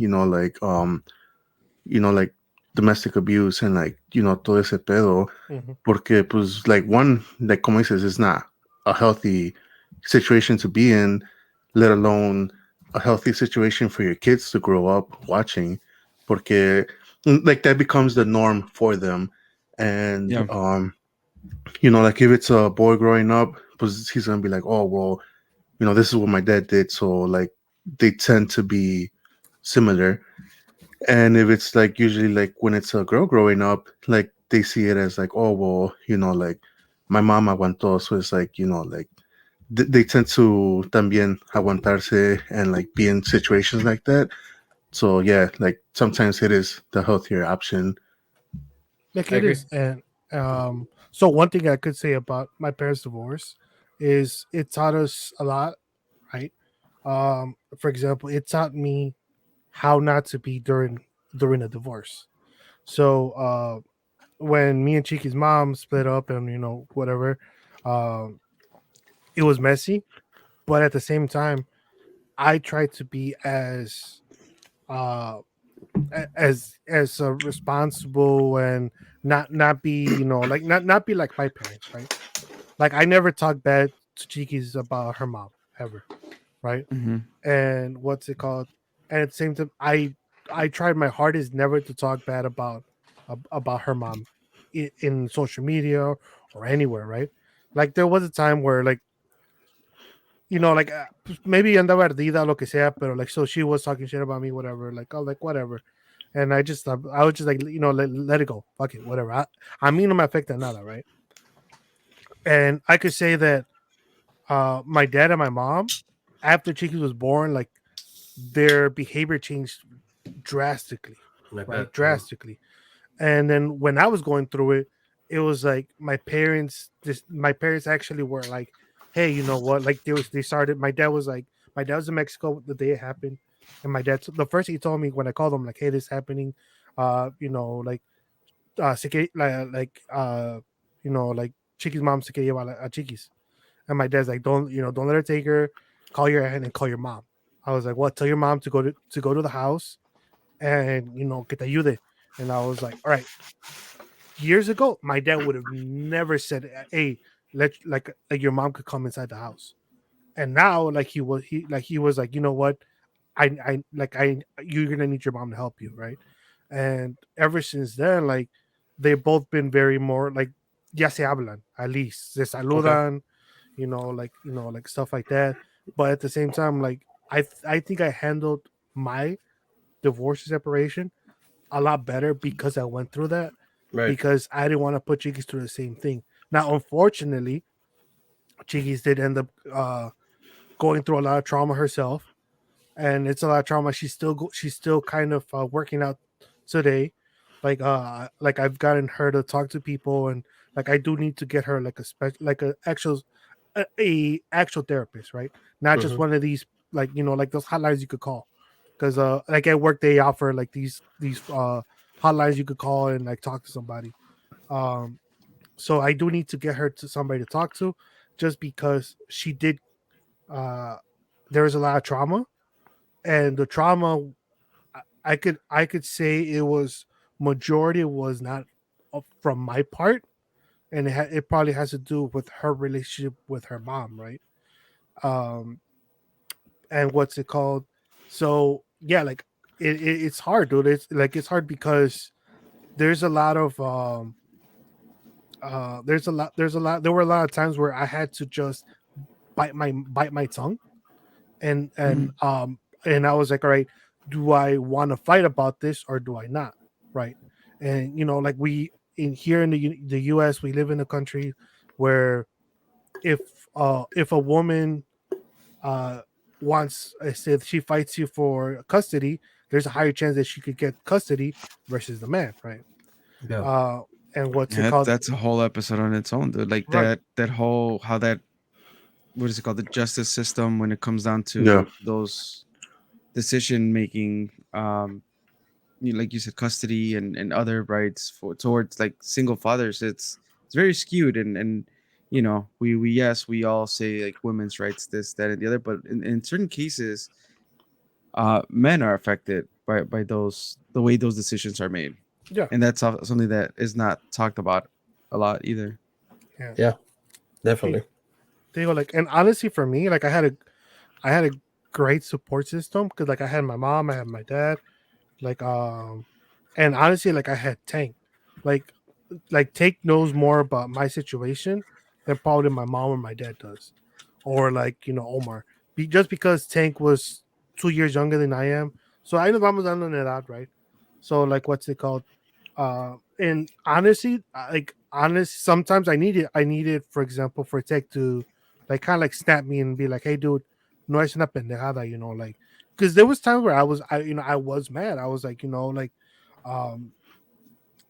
Speaker 5: like domestic abuse and like todo ese pedo,
Speaker 1: Mhm.
Speaker 5: porque pues like one, like como dices, is not a healthy situation to be in, let alone a healthy situation for your kids to grow up watching, porque like that becomes the norm for them. And
Speaker 2: Yeah.
Speaker 5: like if it's a boy growing up, pues he's gonna be like, oh well, this is what my dad did, so like they tend to be similar. And if it's like usually like when it's a girl growing up, like they see it as like, oh well, like my mom aguantó, so it's like like they tend to también aguantarse and like be in situations like that. So yeah, like sometimes it is the healthier option.
Speaker 1: Like
Speaker 4: I
Speaker 1: it
Speaker 4: agree.
Speaker 1: is. And so one thing I could say about my parents' divorce is it taught us a lot, right? For example, it taught me how not to be during a divorce. So when me and Chiki's mom split up and whatever, um, it was messy, but at the same time, I tried to be uh as responsible and not be like not be like my parents, right? Like I never talked bad to Chiki's about her mom ever, right?
Speaker 2: Mm-hmm.
Speaker 1: And what's it called? And at the same time, I tried my hardest never to talk bad about her mom in social media or anywhere, right? Like there was a time where like like maybe andaba ardida lo que sea, pero like so she was talking shit about me, whatever. Like oh, like whatever, and I was just like let it go, fuck it, whatever. A mí no me afecta nada, right? And I could say that my dad and my mom, after Chiquis was born, like their behavior changed drastically,
Speaker 4: I
Speaker 1: right?
Speaker 4: bet. Yeah.
Speaker 1: Drastically. And then when I was going through it, it was like my parents actually were like, hey, you know what? Like they started. My dad was in Mexico the day it happened, and my dad the first thing he told me when I called him like, hey, this is happening, like like Chiqui's mom se que lleva a Chiquis, and my dad's like, don't let her take her. Call your aunt and call your mom. I was like, what? Tell your mom to go to the house and que te ayude. And I was like, all right. Years ago, my dad would have never said, "Hey, like your mom could come inside the house." And now, like he was like, you know what? You're gonna need your mom to help you, right? And ever since then, like they've both been very more like ya se hablan at least se
Speaker 4: Okay.
Speaker 1: saludan, like stuff like that. But at the same time, like I think I handled my divorce separation a lot better because I went through that
Speaker 4: Right.
Speaker 1: because I didn't want to put Chiquis through the same thing. Now, unfortunately, Chiquis did end up going through a lot of trauma herself, and it's a lot of trauma. She's still kind of working out today. Like I've gotten her to talk to people, and like I do need to get her like a actual therapist, right? Not just one of these, like, like those hotlines you could call, because like at work they offer like these hotlines you could call and like talk to somebody. um so I do need to get her to somebody to talk to, just because she did uh there was a lot of trauma, and the trauma, I could say it was majority was not from my part, and it probably has to do with her relationship with her mom, right? um and what's it called? So yeah, like it's hard, dude. It's like it's hard because there's a lot of there were a lot of times where I had to just bite my tongue, and I was like, all right, do I want to fight about this or do I not? Right. And like we in here in the US, we live in a country where if if a woman uh wants, I said, she fights you for custody, there's a higher chance that she could get custody versus the man, right?
Speaker 4: Yeah.
Speaker 1: And what's it
Speaker 2: Yeah,
Speaker 1: called?
Speaker 2: that's a whole episode on its own, dude. Like
Speaker 1: Right.
Speaker 2: that whole how that what is it called, the justice system when it comes down
Speaker 5: Yeah.
Speaker 2: to those decision making, like you said, custody and other rights for towards like single fathers. It's very skewed, and we yes, we all say like women's rights, this, that, and the other, but in certain cases, men are affected by those the way those decisions are made,
Speaker 1: Yeah.
Speaker 2: and that's something that is not talked about a lot either.
Speaker 1: Yeah.
Speaker 4: Yeah, definitely.
Speaker 1: They go like, and honestly, for me, like I had a great support system, because like I had my mom, I had my dad, like and honestly, like I had Tank, like Tank knows more about my situation than probably my mom or my dad does, or like Omar, just because Tank was 2 years younger than I am, so I know vamos dando una edad, right? So like, what's it called? And honestly, like honest, sometimes I needed, for example, for Tank to like kind of like snap me and be like, hey dude, no es una pendejada, like, because there was times where I was mad. I was like, like, um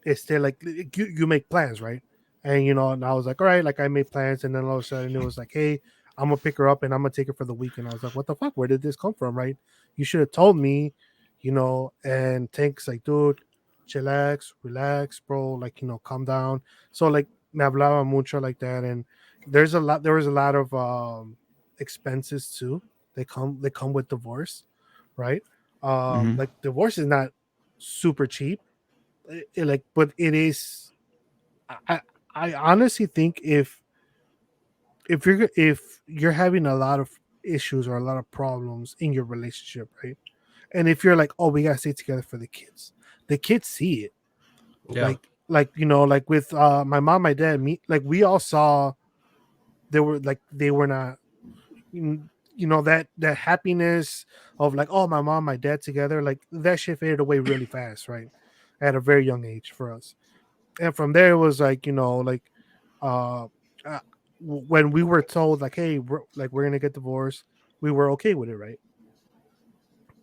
Speaker 1: it's still like you make plans, right? And and I was like, all right, like I made plans, and then all of a sudden it was like, hey, I'm gonna pick her up and I'm gonna take her for the weekend. I was like, what the fuck? Where did this come from, right? You should have told me, And Tank's like, dude, chillax, relax, bro, like, calm down. So like me hablaba mucho like that, and there was a lot of expenses too. They come with divorce, right?
Speaker 2: Hmm.
Speaker 1: Like divorce is not super cheap, like, but it is. I I honestly think if you're having a lot of issues or a lot of problems in your relationship, right? And if you're like, oh, we gotta stay together for the kids see it.
Speaker 4: Yeah.
Speaker 1: Like with my mom, my dad, me, like we all saw they were not, that happiness of like, oh, my mom, my dad together, like that shit faded away really fast, right? At a very young age for us. And from there it was like, like uh, when we were told like, hey, we're gonna get divorced, we were okay with it, right?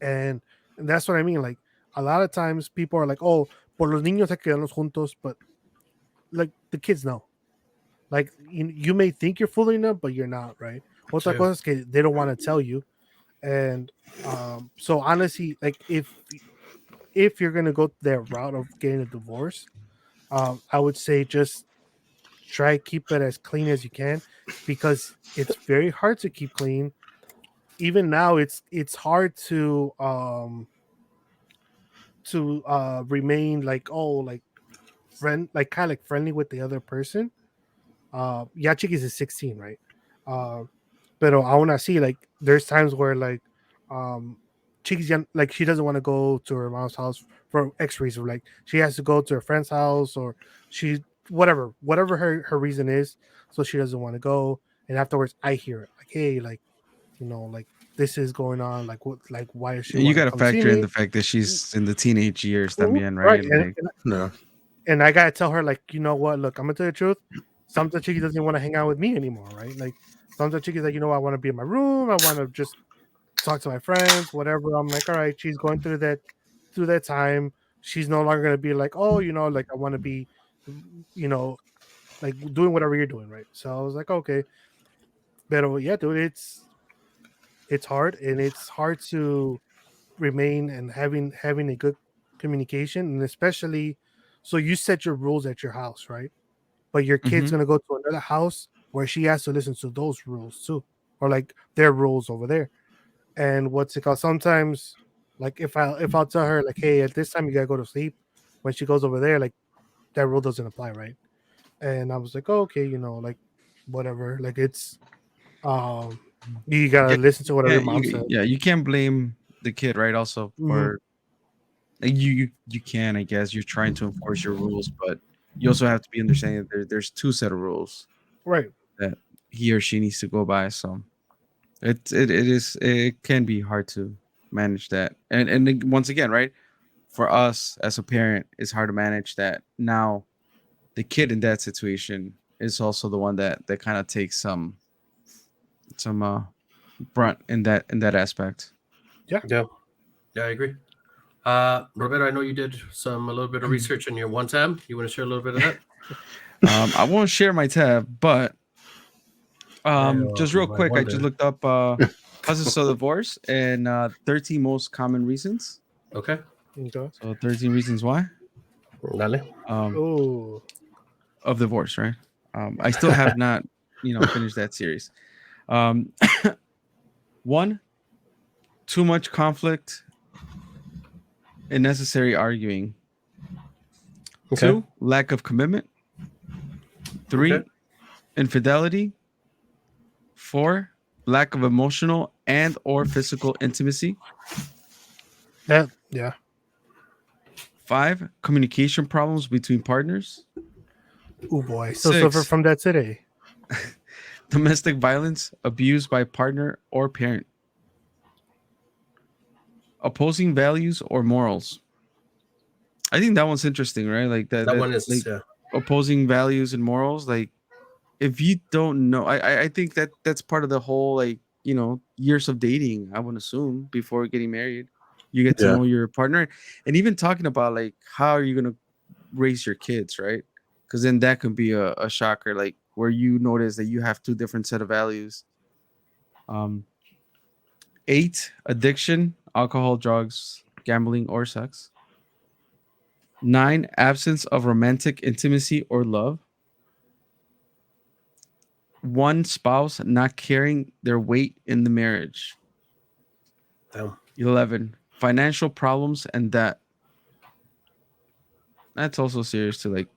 Speaker 1: and and that's what I mean. Like a lot of times people are like, oh, por los niños hay que quedarnos juntos, but like the kids know, like you may think you're fooling them, but you're not, right? Otra
Speaker 4: Sí.
Speaker 1: cosa es que they don't want to tell you. And so honestly, like if you're gonna go that route of getting a divorce, I would say just try to keep it as clean as you can, because it's very hard to keep clean. Even now, it's hard to remain like, oh, like friend, like kind of like friendly with the other person. Yeah, Chiquis is 16, right? Uh, pero aún así, like there's times where like Chiquis like she doesn't want to go to her mom's house for X reason. Like she has to go to her friend's house, or she whatever her reason is, so she doesn't want to go. And afterwards, I hear it like, hey, like like this is going on. Like what? Like why does she
Speaker 2: You
Speaker 1: want to
Speaker 2: got to
Speaker 1: come see
Speaker 2: factor in
Speaker 1: me?
Speaker 2: the fact that she's in the teenage years
Speaker 1: Mhm.
Speaker 2: también,
Speaker 1: Right.
Speaker 2: right?
Speaker 1: And,
Speaker 2: Like,
Speaker 1: and
Speaker 5: No.
Speaker 1: and I gotta tell her, like, you know what? Look, I'm gonna tell you the truth. Sometimes Chicky doesn't want to hang out with me anymore, right? Like sometimes Chicky's like, I want to be in my room. I want to just talk to my friends, whatever. I'm like, all right, she's going through that time. She's no longer gonna be like, oh, like I want to be, like doing whatever you're doing, right? So I was like, okay, but yeah, dude, it's hard, and it's hard to remain and having a good communication, and especially so you set your rules at your house, right? But your kid's
Speaker 2: Mm-hmm.
Speaker 1: gonna go to another house where she has to listen to those rules too, or like their rules over there. And what's it called? Sometimes, like if I'll tell her like, hey, at this time you gotta go to sleep, when she goes over there, like that rule doesn't apply, right? And I was like, oh, okay, like whatever, like it's um you gotta
Speaker 2: Yeah,
Speaker 1: listen to whatever your mom says.
Speaker 2: you can't blame the kid, right? Also
Speaker 1: Mhm.
Speaker 2: for like, you can, I guess, you're trying to enforce your rules, but you also have to be understanding that there's two set of rules
Speaker 1: Right.
Speaker 2: that he or she needs to go by. So it can be hard to manage that, and then once again, right? For us as a parent, it's hard to manage that. Now the kid in that situation is also the one that kind of takes some brunt in that aspect.
Speaker 4: Yeah, I agree. Roberto, I know you did a little bit of research in your one tab. You want to share a little bit of that?
Speaker 2: I won't share my tab, but just real
Speaker 4: I
Speaker 2: quick, I just
Speaker 4: wonder.
Speaker 2: looked up causes of divorce and 13 most common reasons.
Speaker 4: Okay.
Speaker 1: Okay.
Speaker 2: So 13 reasons why
Speaker 4: Dale.
Speaker 2: um,
Speaker 1: Oh.
Speaker 2: of divorce, right? I still have not, finished that series. Um, one, too much conflict and necessary arguing.
Speaker 4: Okay.
Speaker 2: 2, lack of commitment. 3,
Speaker 4: Okay.
Speaker 2: infidelity. 4, lack of emotional and or physical intimacy.
Speaker 1: Yeah.
Speaker 2: 5, communication problems between partners.
Speaker 1: Oh boy, still suffer
Speaker 2: 6,
Speaker 1: from that today.
Speaker 2: domestic violence, abuse by partner or parent. Opposing values or morals. I think that one's interesting, right? Like
Speaker 4: That one is,
Speaker 2: like
Speaker 4: yeah.
Speaker 2: opposing values and morals. Like if you don't know, I think that's part of the whole, like, years of dating, I would assume, before getting married. You get to
Speaker 5: Yeah.
Speaker 2: know your partner, and even talking about like how are you gonna raise your kids, right? Because then that can be a shocker, like where you notice that you have two different set of values. Um, 8, addiction, alcohol, drugs, gambling, or sex. 9, absence of romantic intimacy or love. 1, spouse not carrying their weight in the marriage.
Speaker 4: Damn.
Speaker 2: 11, financial problems and debt. That's also serious too. Like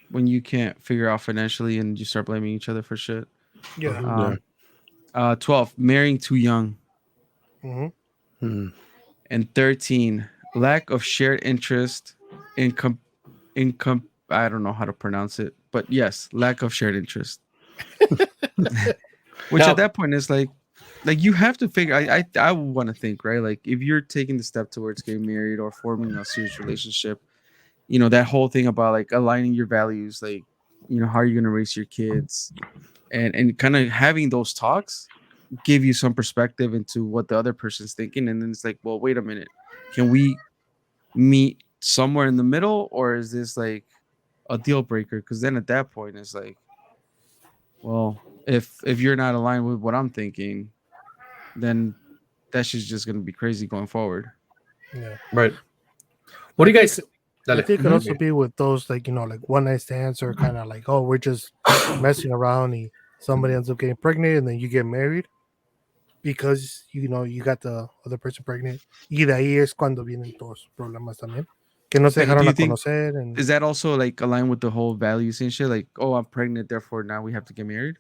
Speaker 2: when you can't figure out financially and you start blaming each other for shit.
Speaker 1: Yeah.
Speaker 5: Yeah.
Speaker 2: 12, marrying too young.
Speaker 1: Mm-hmm.
Speaker 5: Mm.
Speaker 2: And 13, lack of shared interest in income. I don't know how to pronounce it, but yes, lack of shared interest. Which
Speaker 4: Now,
Speaker 2: at that point is like you have to figure. I want to think, right. Like if you're taking the step towards getting married or forming a serious relationship, that whole thing about like aligning your values, like how are you going to raise your kids, and kind of having those talks give you some perspective into what the other person's thinking, and then it's like, well, wait a minute, can we meet somewhere in the middle, or is this like a deal breaker? Because then at that point it's like, well, if you're not aligned with what I'm thinking, then that shit's just gonna be crazy going forward.
Speaker 1: Yeah.
Speaker 4: right. What
Speaker 1: I
Speaker 4: do you
Speaker 1: think
Speaker 4: guys?
Speaker 1: I
Speaker 4: Dale.
Speaker 1: think it could also be with those, like, like one night stands, or kind of like, oh, we're just messing around, and somebody ends up getting pregnant, and then you get married because you got the other person pregnant. Y de ahí es cuando vienen todos los problemas también. Que no se
Speaker 2: Do
Speaker 1: dejaron
Speaker 2: you
Speaker 1: a
Speaker 2: think,
Speaker 1: conocer, and
Speaker 2: is that also like aligned with the whole values and shit? Like, oh, I'm pregnant, therefore now we have to get married,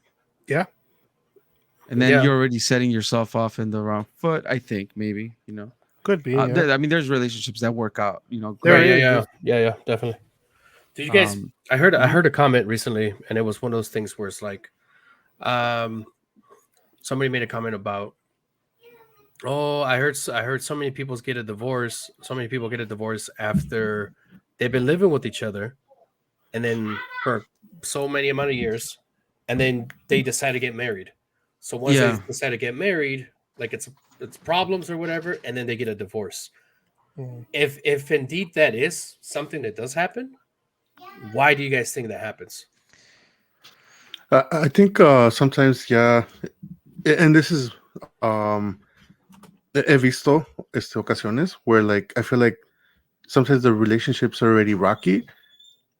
Speaker 1: yeah,
Speaker 2: and then
Speaker 4: Yeah.
Speaker 2: you're already setting yourself off in the wrong foot. I think maybe.
Speaker 1: could be. Yeah,
Speaker 2: I mean, there's relationships that work out.
Speaker 1: there
Speaker 4: Right.
Speaker 2: Great.
Speaker 1: is.
Speaker 4: Yeah. Definitely. Did you guys? I heard a comment recently, and it was one of those things where it's like, somebody made a comment about, oh, I heard so many people get a divorce. So many people get a divorce after they've been living with each other, and then for so many amount of years, and then they decide to get married. So once they
Speaker 2: Yeah.
Speaker 4: decide to get married, like it's it's problems or whatever, and then they get a divorce.
Speaker 1: Mm.
Speaker 4: If indeed that is something that does happen, why do you guys think that happens?
Speaker 5: I think sometimes, yeah, and this is he visto ocasiones where like I feel like sometimes the relationships are already rocky,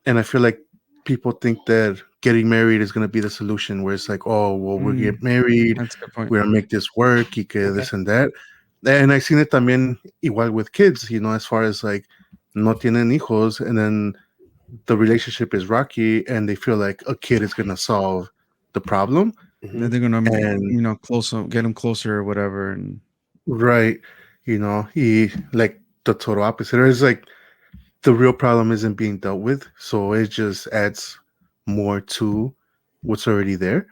Speaker 5: and I feel like people think that getting married is going to be the solution. Where it's like, oh, well, we get married,
Speaker 2: That's a good point.
Speaker 5: we're gonna make this work, y que
Speaker 4: Okay.
Speaker 5: this and that. And I've seen it también igual with kids, as far as like no tienen hijos, and then the relationship is rocky, and they feel like a kid is gonna solve the problem,
Speaker 2: That they're gonna,
Speaker 5: and
Speaker 2: closer, get them closer or whatever, and
Speaker 5: right, he like the total opposite. Or it's like the real problem isn't being dealt with, so it just adds more to what's already there.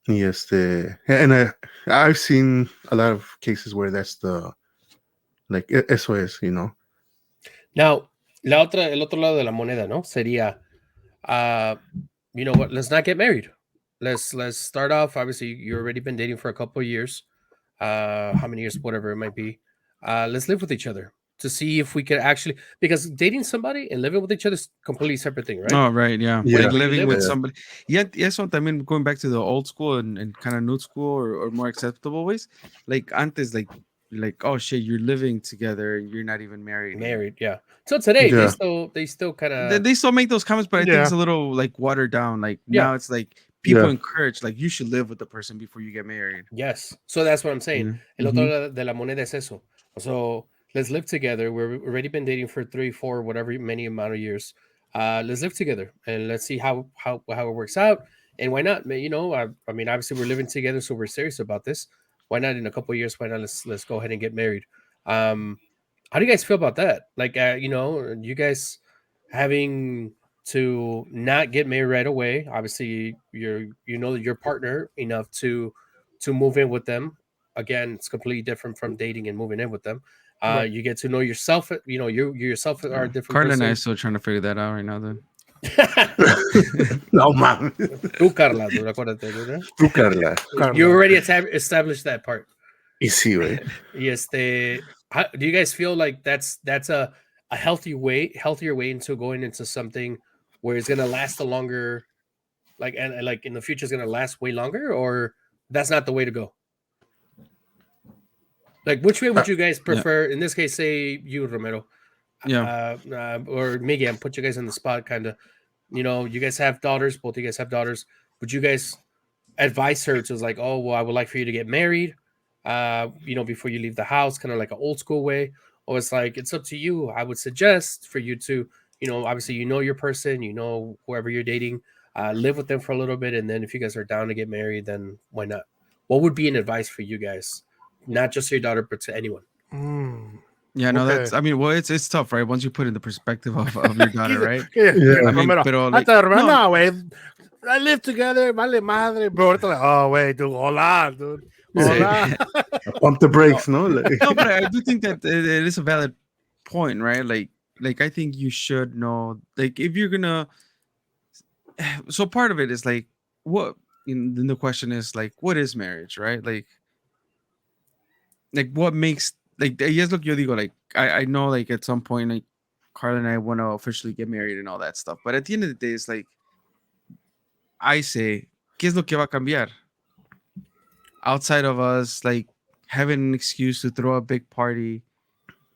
Speaker 5: Yes, and I've seen a lot of cases where that's the like eso es.
Speaker 4: Now, el otro lado de la moneda, ¿no? Sería, you know what? Let's not get married. Let's start off. Obviously, you've already been dating for a couple of years. How many years, whatever it might be. Let's live with each other to see if we can actually, because dating somebody and living with each other is completely separate thing, right?
Speaker 2: oh right, yeah,
Speaker 5: Yeah.
Speaker 2: like living
Speaker 4: live
Speaker 2: with
Speaker 4: with-
Speaker 2: somebody. Yeah, yes. So I mean, going back to the old school and kind of new school or more acceptable ways, like antes, like oh shit, you're living together and you're not even married.
Speaker 4: Married, yeah. So today
Speaker 5: Yeah.
Speaker 4: they still kind
Speaker 2: They,
Speaker 4: of
Speaker 2: they still make those comments, but I think
Speaker 1: Yeah.
Speaker 2: it's a little like watered down. Like
Speaker 4: Yeah.
Speaker 2: now it's like people
Speaker 5: Yeah.
Speaker 2: encourage like you should live with the person before you get married.
Speaker 4: yes. So that's what I'm saying.
Speaker 2: Yeah.
Speaker 4: El otro lado de la moneda es eso. So let's live together. We've already been dating for 3, 4, whatever many amount of years. Let's live together and let's see how it works out. And why not? I mean, obviously we're living together, so we're serious about this. Why not in a couple of years? Why not let's go ahead and get married? How do you guys feel about that? Like, you guys having to not get married right away. Obviously, your partner enough to move in with them. Again, it's completely different from dating and moving in with them.
Speaker 1: Right.
Speaker 4: You get to know yourself. You yourself are a different
Speaker 2: Carla and I are
Speaker 4: person.
Speaker 2: still trying to figure that out right now. Then
Speaker 5: No man.
Speaker 4: Tú, Carla, dude, acuérdate, dude,
Speaker 5: Tú, Carla.
Speaker 4: You already established that part.
Speaker 5: Y sí, güey.
Speaker 4: Yes, do you guys feel like that's a healthier way into going into something where it's gonna last a longer, like, and like in the future is gonna last way longer, or that's not the way to go? Like, which way would you guys prefer? In this case, say you, Romero, or Miguel, put you guys on the spot, kind of. You guys have daughters. Both of you guys have daughters. Would you guys advise her to like, oh, well, I would like for you to get married, before you leave the house, kind of like an old school way? Or it's like, it's up to you. I would suggest for you to, obviously, your person, whoever you're dating, live with them for a little bit. And then if you guys are down to get married, then why not? What would be an advice for you guys? Not just to your daughter, but to anyone.
Speaker 2: Yeah, no,
Speaker 1: Okay.
Speaker 2: that's. I mean, well, it's tough, right? Once you put in the perspective of your daughter, right?
Speaker 1: Yeah.
Speaker 2: I mean,
Speaker 1: Romero,
Speaker 2: pero,
Speaker 1: I
Speaker 2: like,
Speaker 1: thought, Romero,
Speaker 2: no.
Speaker 1: no, güey. I live together, vale madre, bro. Ahorita like, oh, wait, dude, hola, dude. Hola.
Speaker 5: Pump the brakes, no? Like,
Speaker 2: No, but I do think that it is a valid point, right? Like I think you should know, like, if you're gonna. So part of it is like, what? Then the question is like, what is marriage, right? Like what makes, like, yes, look, yo digo, like, I know, like, at some point, like, Carla and I want to officially get married and all that stuff, but at the end of the day, it's like, I say, ¿qué es lo que va a cambiar? Outside of us, like, having an excuse to throw a big party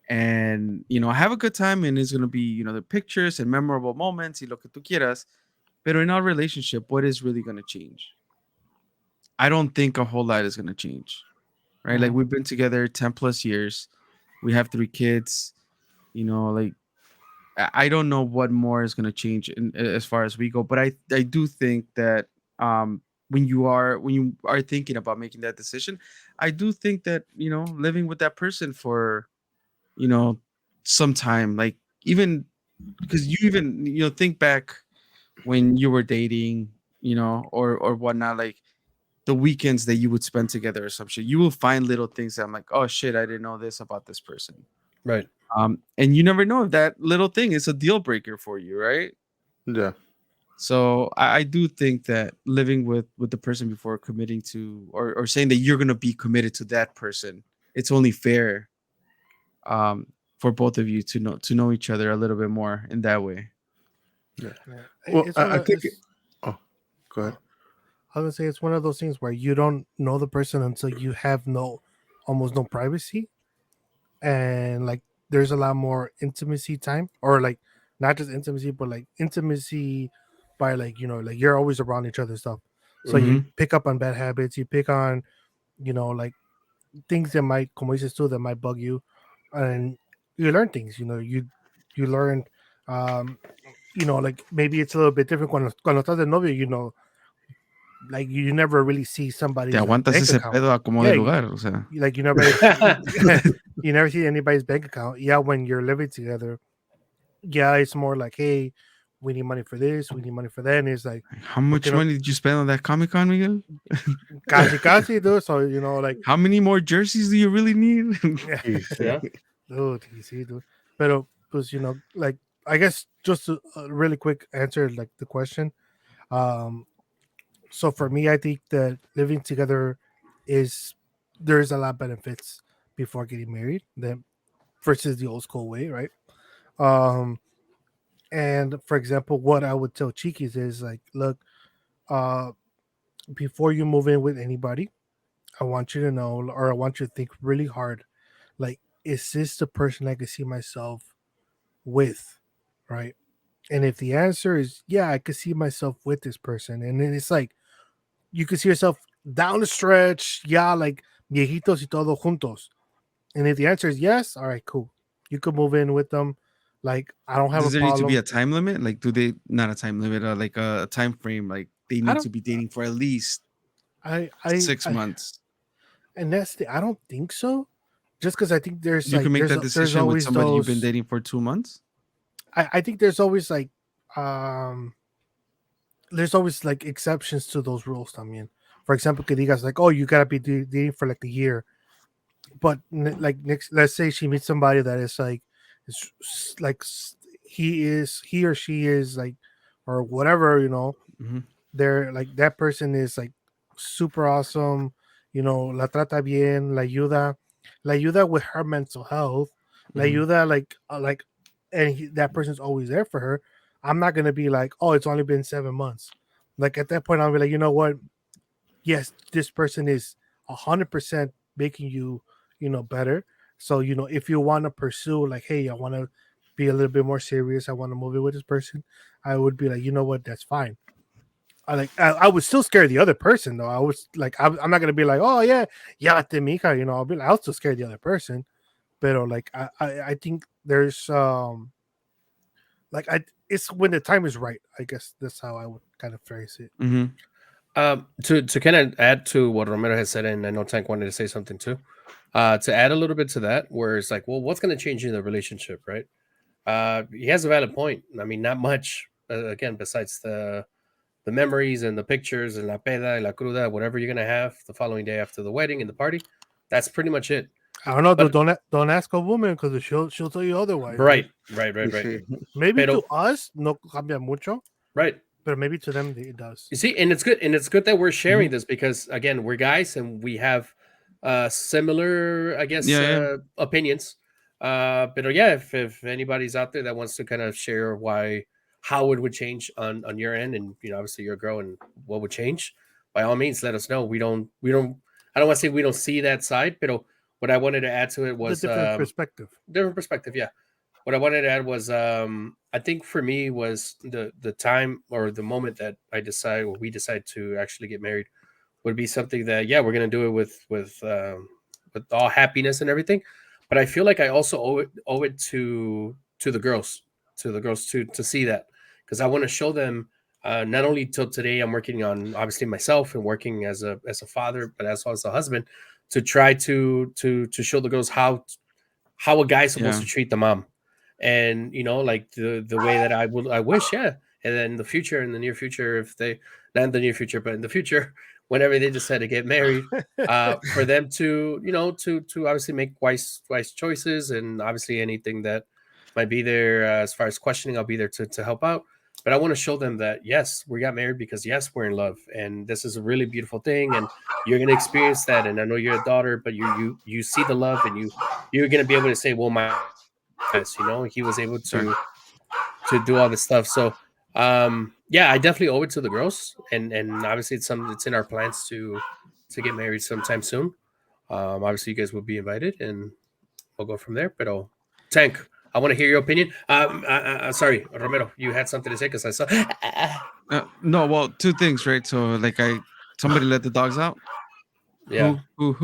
Speaker 2: and, have a good time, and it's going to be, the pictures and memorable moments y lo que tú quieras, pero in our relationship, what is really going to change? I don't think a whole lot is going to change, right? Like, we've been together 10 plus years. We have 3 kids, like, I don't know what more is going to change as far as we go, but I do think that when you are thinking about making that decision, I do think that living with that person for some time, like, even because you even think back when you were dating, or whatnot, like the weekends that you would spend together or some shit, you will find little things that I'm like, oh shit, I didn't know this about this person.
Speaker 4: Right.
Speaker 2: And you never know if that little thing is a deal breaker for you, right?
Speaker 5: yeah.
Speaker 2: So I do think that living with the person before committing to, or saying that you're gonna be committed to that person it's only fair for both of you to know each other a little bit more in that way.
Speaker 5: Yeah.
Speaker 1: Yeah.
Speaker 5: Well,
Speaker 1: It's
Speaker 5: I
Speaker 1: one of
Speaker 5: think.
Speaker 1: it's,
Speaker 5: Oh, go ahead.
Speaker 1: I would say it's one of those things where you don't know the person until you have almost no privacy, and like there's a lot more intimacy time, or like not just intimacy, but like intimacy by like like you're always around each other's stuff, so
Speaker 2: Mm-hmm.
Speaker 1: you pick up on bad habits, you pick on like things that might, como dices tú, that might bug you, and you learn things. You learn, um, like maybe it's a little bit different cuando estás de novio. Like you never really see
Speaker 2: Te
Speaker 1: somebody's like
Speaker 2: aguantas
Speaker 1: bank
Speaker 2: ese
Speaker 1: account.
Speaker 2: pedo a como de
Speaker 1: Yeah,
Speaker 2: lugar, o sea.
Speaker 1: like you never you never see anybody's bank account. Yeah, when you're living together, yeah, it's more like, hey, we need money for this, we need money for that, and it's like,
Speaker 2: How much money did you spend on that Comic-Con, Miguel?
Speaker 1: casi, dude. So like,
Speaker 2: How many more jerseys do you really need?
Speaker 4: Yeah.
Speaker 1: dude, easy, dude. Pero, pues, like, I guess just to really quick answer like the question. So for me, I think that living together there's a lot of benefits before getting married than versus the old school way, right? Um, and for example, what I would tell Cheekies is like, look, uh, before you move in with anybody, I want you to know, or I want you to think really hard, like, is this the person I can see myself with, right? And if the answer is yeah, I could see myself with this person, and then it's like you could see yourself down the stretch, yeah, like viejitos y todo juntos. And if the answer is yes, all right, cool. You could move in with them. Like I don't have a
Speaker 2: Does there need to be
Speaker 1: problem.
Speaker 2: a time limit? Like, do they not a time limit, like a time frame? Like, they
Speaker 1: I
Speaker 2: need
Speaker 1: don't.
Speaker 2: to be dating for at least six
Speaker 1: I
Speaker 2: months.
Speaker 1: and I don't think so. Just because I think there's
Speaker 2: You can
Speaker 1: like
Speaker 2: make that
Speaker 1: there's
Speaker 2: decision with
Speaker 1: always
Speaker 2: somebody you've been
Speaker 1: those.
Speaker 2: dating for 2 months.
Speaker 1: I think um there's always like exceptions to those rules. I mean, for example, que digas like, oh, you gotta be dating for like a year, but like next, let's say she meets somebody that is like, like he or she is like, or whatever,
Speaker 2: Mm-hmm.
Speaker 1: they're like that person is like super awesome, la trata bien, la ayuda with her mental health, la
Speaker 2: Mm-hmm.
Speaker 1: ayuda like, and that person's always there for her. I'm not gonna be like, oh, it's only been 7 months. Like at that point, I'll be like, you know what? Yes, this person is 100% making you, better. So if you want to pursue, like, hey, I want to be a little bit more serious, I want to move in with this person, I would be like, you know what, that's fine. I would still scare the other person though. I was like, I'm not gonna be like, oh yeah, yeah, te mija, I'll be like, I'll still scare the other person. But like, I think there's like it's when the time is right. I guess that's how I would kind of phrase it.
Speaker 2: Mm-hmm.
Speaker 4: To kind of add to what Romero has said, and I know Tank wanted to say something too. To add a little bit to that, where it's like, well, what's going to change in the relationship, right? He has a valid point. I mean, not much. Again, besides the memories and the pictures and la peda y la cruda, whatever you're gonna have the following day after the wedding and the party. That's pretty much it.
Speaker 1: I don't know.
Speaker 4: But
Speaker 1: Don't ask a woman because she'll tell you otherwise.
Speaker 4: right.
Speaker 1: Maybe
Speaker 4: Pero,
Speaker 1: to us no cambia mucho,
Speaker 4: right.
Speaker 1: but maybe to them it does.
Speaker 4: You see, and it's good that we're sharing this because again, we're guys and we have similar, I guess,
Speaker 2: Yeah.
Speaker 4: opinions. But yeah, if anybody's out there that wants to kind of share how it would change on your end, and obviously you're a girl and what would change, by all means, let us know. We don't. I don't want to say we don't see that side, but what I wanted to add to it was
Speaker 1: the different perspective.
Speaker 4: Different perspective, yeah. What I wanted to add was I think for me was the time or the moment that we decide to actually get married would be something that we're gonna do it with all happiness and everything, but I feel like I also owe it to the girls to see that, because I want to show them not only till today I'm working on obviously myself and working as a father, but as well as a husband, to try to show the girls how a guy's supposed to treat the mom, and like the way that I wish, and then in the near future, if they not in the near future but in the future, whenever they decide to get married, for them to to obviously make wise choices, and obviously anything that might be there as far as questioning, I'll be there to help out. but I want to show them that yes, we got married because yes, we're in love, and this is a really beautiful thing, and you're gonna experience that. And I know you're a daughter, but you see the love, and you're gonna be able to say, well, my he was able to do all this stuff. So yeah, I definitely owe it to the girls, and obviously it's in our plans to get married sometime soon. Obviously, you guys will be invited, and we'll go from there. But Tank, I want to hear your opinion. Sorry, Romero, you had something to say because I saw.
Speaker 2: No, well, two things, right? So like somebody let the dogs out.
Speaker 4: Yeah.
Speaker 2: Who?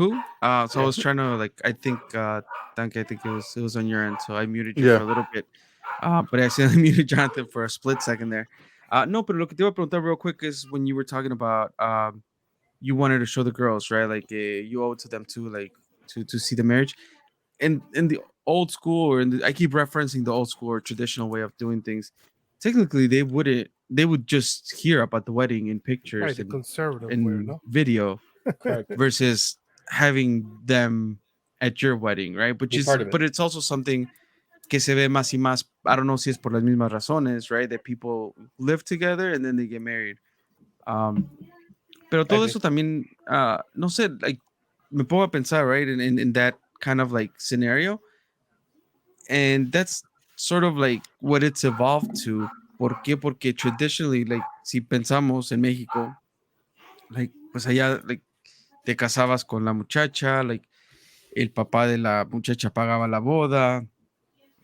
Speaker 2: So I was trying to I think Tank, I think it was on your end. So I muted you for a little bit. But I accidentally muted Jonathan for a split second there. No, but lo que te iba a preguntar real quick is when you were talking about you wanted to show the girls, right? Like you owe it to them too, like to see the marriage. And in the old school, or I keep referencing the old school or traditional way of doing things. Technically, they would just hear about the wedding in pictures
Speaker 1: the conservative
Speaker 2: and
Speaker 1: way, no?
Speaker 2: video, versus having them at your wedding, right? But it's also something que se ve más y más. I don't know si es por las mismas razones, right? That people live together and then they get married. Pero todo eso también, no sé, like, me pongo a pensar, right? In that kind of like scenario. And that's sort of like what it's evolved to. ¿Por qué? Porque traditionally, like, si pensamos en México, like, pues allá, like, te casabas con la muchacha, like, el papá de la muchacha pagaba la boda,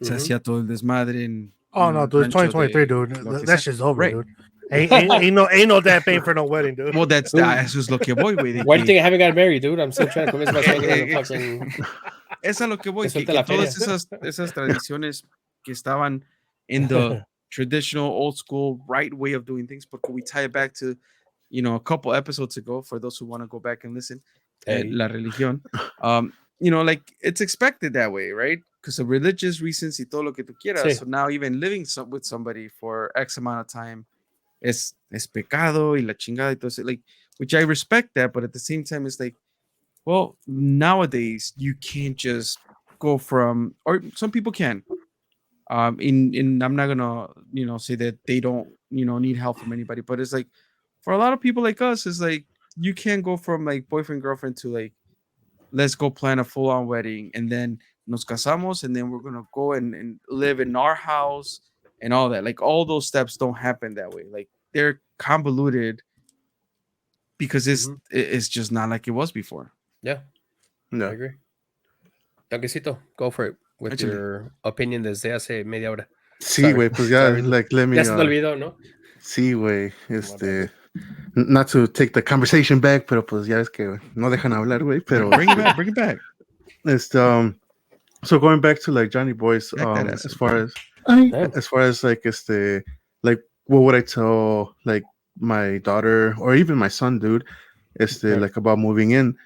Speaker 2: se hacía todo el desmadre en
Speaker 1: Oh no, dude, it's 2023, dude. That shit's over, dude. Ain't no dad paying for no wedding, dude.
Speaker 2: Well, eso es lo que voy, güey.
Speaker 4: Why do you think I haven't got married, dude? I'm still trying to convince myself to get a fucking...
Speaker 2: Es a lo que voy, que todas esas tradiciones que estaban in the traditional, old school, right way of doing things, porque we tie it back to, a couple episodes ago, for those who want to go back and listen, La Religión, like, it's expected that way, right? Because of religious reasons y todo lo que tú quieras. Sí. So now even living with somebody for X amount of time es pecado y la chingada y todo eso, like, which I respect that, but at the same time, it's like, well, nowadays you can't just go from, or some people can. I'm not gonna, say that they don't, need help from anybody, but it's like for a lot of people like us, it's like you can't go from like boyfriend girlfriend to like, let's go plan a full-on wedding and then nos casamos and then we're gonna go and live in our house and all that. Like all those steps don't happen that way. Like they're convoluted because it's just not like it was before.
Speaker 4: Yeah, no, I agree. Tanquecito, go for it with your opinion desde hace media hora.
Speaker 5: Sí, güey, pues ya, like, let me...
Speaker 4: Ya se te olvidó, ¿no?
Speaker 5: Sí, güey, not to take the conversation back, pero pues ya es que no dejan hablar, güey, pero...
Speaker 2: bring it back.
Speaker 5: So going back to, like, Johnny Boy's, as far as, like, like, what would I tell, like, my daughter, or even my son, dude, like, about moving in?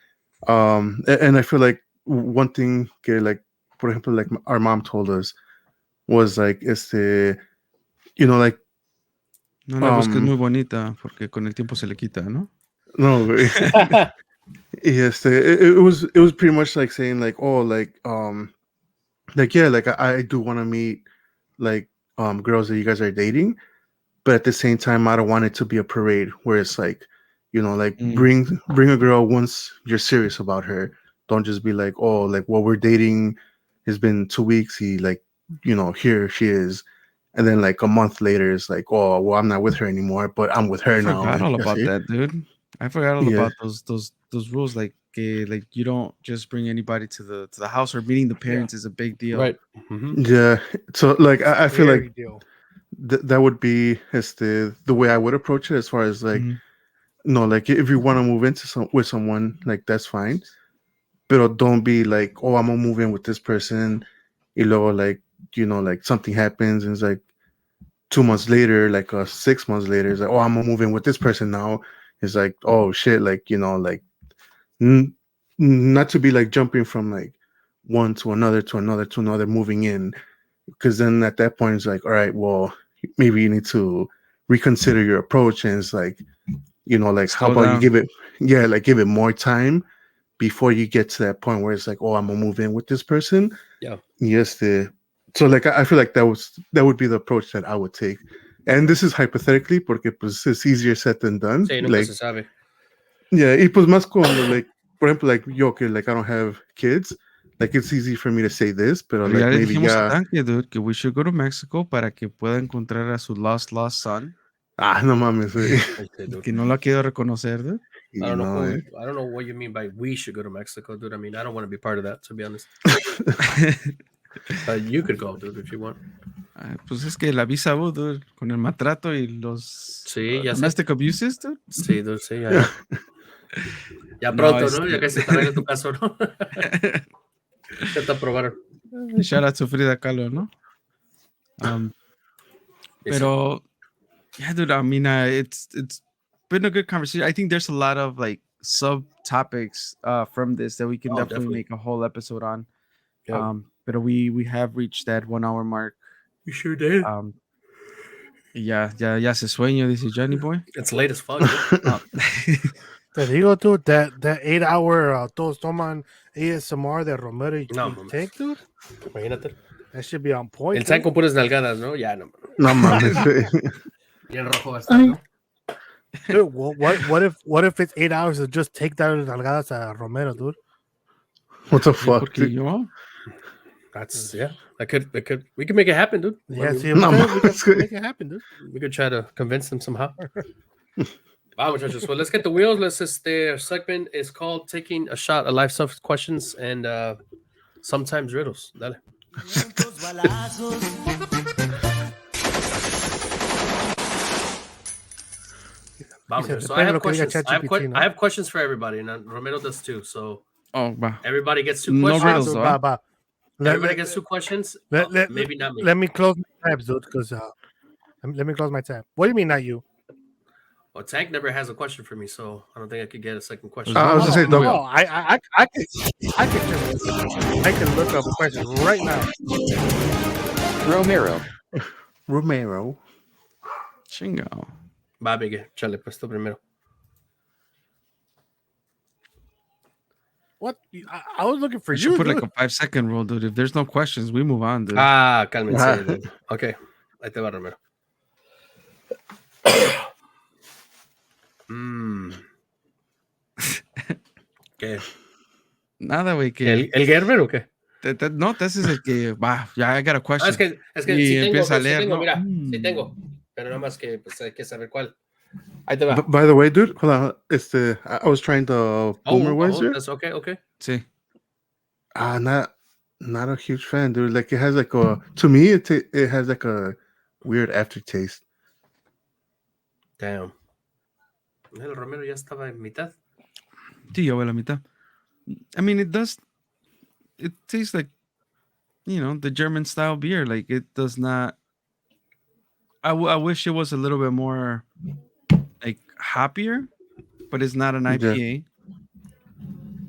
Speaker 5: And I feel like one thing que, like, por ejemplo, like our mom told us was like, like,
Speaker 2: no la busques muy bonita porque con el tiempo se le quita, ¿no?
Speaker 5: No, it was pretty much like saying like, oh, like yeah, like I do want to meet like girls that you guys are dating, but at the same time I don't want it to be a parade where it's like, like bring a girl once you're serious about her. Don't just be like, oh, like, well, we're dating, it's been 2 weeks, he like, here she is, and then like a month later it's like, oh, well, I'm not with her anymore, but I'm with her now.
Speaker 2: I forgot all about that, dude. I forgot all about those rules, like you don't just bring anybody to the house, or meeting the parents is a big deal,
Speaker 4: right?
Speaker 5: Yeah, so like I feel like that would be the way I would approach it, as far as like, no, like if you want to move into with someone, like that's fine, but don't be like, oh, I'm gonna move in with this person, like, like something happens and it's like 2 months later, like 6 months later, it's like, oh, I'm gonna move in with this person now. It's like, oh shit, like, like not to be like jumping from like one to another to another to another, moving in, because then at that point it's like, all right, well, maybe you need to reconsider your approach, and it's like, like, how about you give it more time before you get to that point where it's like, oh, I'm gonna move in with this person.
Speaker 4: Yeah.
Speaker 5: Yes. So like I feel like that would be the approach that I would take, And this is hypothetically, porque pues it's easier said than done.
Speaker 4: Sí, nunca
Speaker 5: Like,
Speaker 4: se sabe.
Speaker 5: yeah, y pues más cuando, like, por ejemplo, like yo, que like I don't have kids, like it's easy for me to say this, pero
Speaker 2: Pero
Speaker 5: like
Speaker 2: ya le
Speaker 5: maybe
Speaker 2: dijimos a
Speaker 5: ya.
Speaker 2: Tanque, dude, que we should go to Mexico para que pueda encontrar a su lost son.
Speaker 5: No mames, güey.
Speaker 2: Que no lo ha querido reconocer, dude.
Speaker 4: I don't know what you mean by we should go to Mexico, dude. I mean, I don't want to be part of that, to be honest. You could go, dude, if you want.
Speaker 2: Pues es que la visa, dude, con el maltrato y los domestic abuses, dude.
Speaker 4: Sí, dude, sí, ya. Ya pronto, ¿no? Ya que se te arregle tu caso, ¿no? Ya te aprobaron.
Speaker 2: Shout out to Frida Kahlo, ¿no? Pero, yeah, dude, I mean, it's been a good conversation. I think there's a lot of like subtopics from this that we can definitely make a whole episode on.
Speaker 4: Yep.
Speaker 2: But we have reached that 1 hour mark.
Speaker 4: You sure did.
Speaker 2: Ya se sueño, dice Johnny Boy.
Speaker 4: It's late as fuck.
Speaker 1: Te digo, dude, that 8 hour Todos Tman ASMR de Romero y Tank, dude.
Speaker 4: Imagínate.
Speaker 1: That should be on point.
Speaker 4: El Tank con puras nalgadas, ¿no? Ya, no.
Speaker 5: No mames.
Speaker 4: Y el rojo va a estar, ¿no?
Speaker 1: Dude, what if it's 8 hours to just take down nalgadas a Romero, dude?
Speaker 5: What the fuck?
Speaker 2: Porque yo...
Speaker 4: That's, yeah. We could make it happen, dude.
Speaker 1: Yeah, see,
Speaker 5: No,
Speaker 1: we
Speaker 5: mames,
Speaker 1: can make it happen, dude.
Speaker 4: We could try to convince them somehow. Wow, muchachos. Well, let's get the wheels. Our segment is called Taking a Shot at Life Stuff Questions and sometimes riddles. Dale. So I have questions. I have questions for everybody, and Romero does too. So everybody gets 2 questions.
Speaker 2: No riddles, right?
Speaker 4: Everybody gets 2 questions. Maybe not me.
Speaker 1: Let me close my tabs, dude, because let me close my tab. What do you mean, not you?
Speaker 4: Well, Tank never has a question for me, so I don't think I could get a second question.
Speaker 5: I was just saying,
Speaker 1: no, I can look up questions right now.
Speaker 5: Romero.
Speaker 2: Chingo.
Speaker 4: Va, Miguel, chale, pues tú primero.
Speaker 1: What? I was looking for
Speaker 2: We
Speaker 1: you.
Speaker 2: should put
Speaker 1: dude.
Speaker 2: like a 5-second rule, dude. If there's no questions, we move on, dude.
Speaker 4: Cálmense. Okay, ahí te va, Romero. ¿Qué?
Speaker 2: Nada, güey, que...
Speaker 4: ¿El Gerber o qué?
Speaker 2: No, ese es el que... Va, ya I got a question.
Speaker 4: Es que
Speaker 2: y
Speaker 4: sí
Speaker 2: empieza a
Speaker 4: tengo,
Speaker 2: leer, ¿no?
Speaker 4: mira, sí tengo. Pero nada más que pues, hay que saber cuál. Ahí te va.
Speaker 5: By the way, dude, hold on. I was trying the Boomer Wizard.
Speaker 4: That's okay.
Speaker 2: Sí.
Speaker 5: Not a huge fan, dude. Like it has like a, to me, it has like a weird aftertaste.
Speaker 4: Damn. El Romero ya estaba en mitad.
Speaker 2: Sí, yo voy a la mitad. I mean, it tastes like, the German style beer. Like it does not, I wish it was a little bit more like hoppier, but it's not an IPA.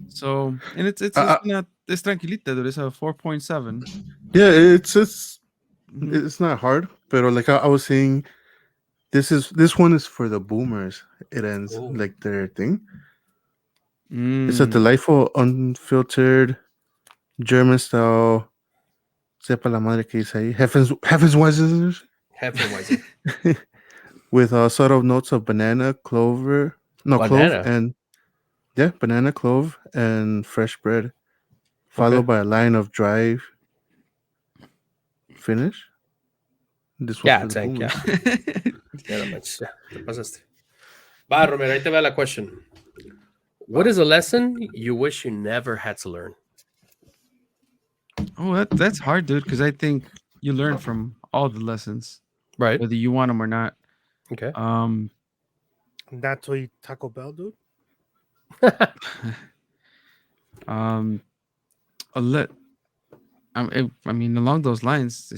Speaker 2: So, and it's not, it's tranquilita, dude. It's a 4.7.
Speaker 5: Yeah, it's not hard, but like I was saying, this one is for the boomers. It ends like their thing. It's a delightful, unfiltered German style. Sepa la madre que dice ahí. Hefeweizen. With subtle notes of banana, clove, and banana, clove, and fresh bread, followed by a line of dry finish. This was
Speaker 4: Tank, yeah. Ya te pasaste. Va, Romero, ahí te va la question. What is a lesson you wish you never had to learn?
Speaker 2: Oh, that's hard, dude, because I think you learn from all the lessons,
Speaker 4: right?
Speaker 2: Whether you want them or not.
Speaker 4: Okay.
Speaker 1: That's why Taco Bell, dude.
Speaker 2: I mean, along those lines,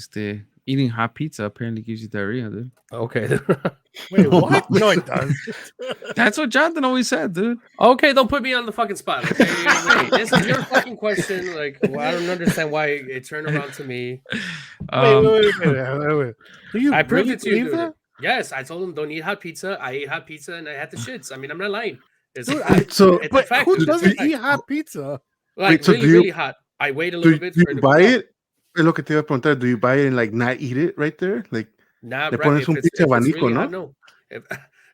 Speaker 2: eating hot pizza apparently gives you diarrhea, dude.
Speaker 4: Okay.
Speaker 1: Wait, what? No, it does.
Speaker 2: That's what Jonathan always said, dude.
Speaker 4: Okay, don't put me on the fucking spot. Okay, this is your fucking question. Like, I don't understand why it turned around to me.
Speaker 1: Wait.
Speaker 4: I proved it to you, dude. Yes, I told him don't eat hot pizza. I ate hot pizza and I had the shits. I mean, I'm not lying. It's a fact.
Speaker 1: Who doesn't eat hot pizza?
Speaker 4: Like, really hot. I wait a little bit.
Speaker 5: Do you buy it? Es lo que te iba a preguntar. Do you buy it and like not eat it right there? Like,
Speaker 4: Nah,
Speaker 5: Le
Speaker 4: Brian,
Speaker 5: pones un pinche abanico,
Speaker 4: really
Speaker 5: ¿no?
Speaker 4: hot, no.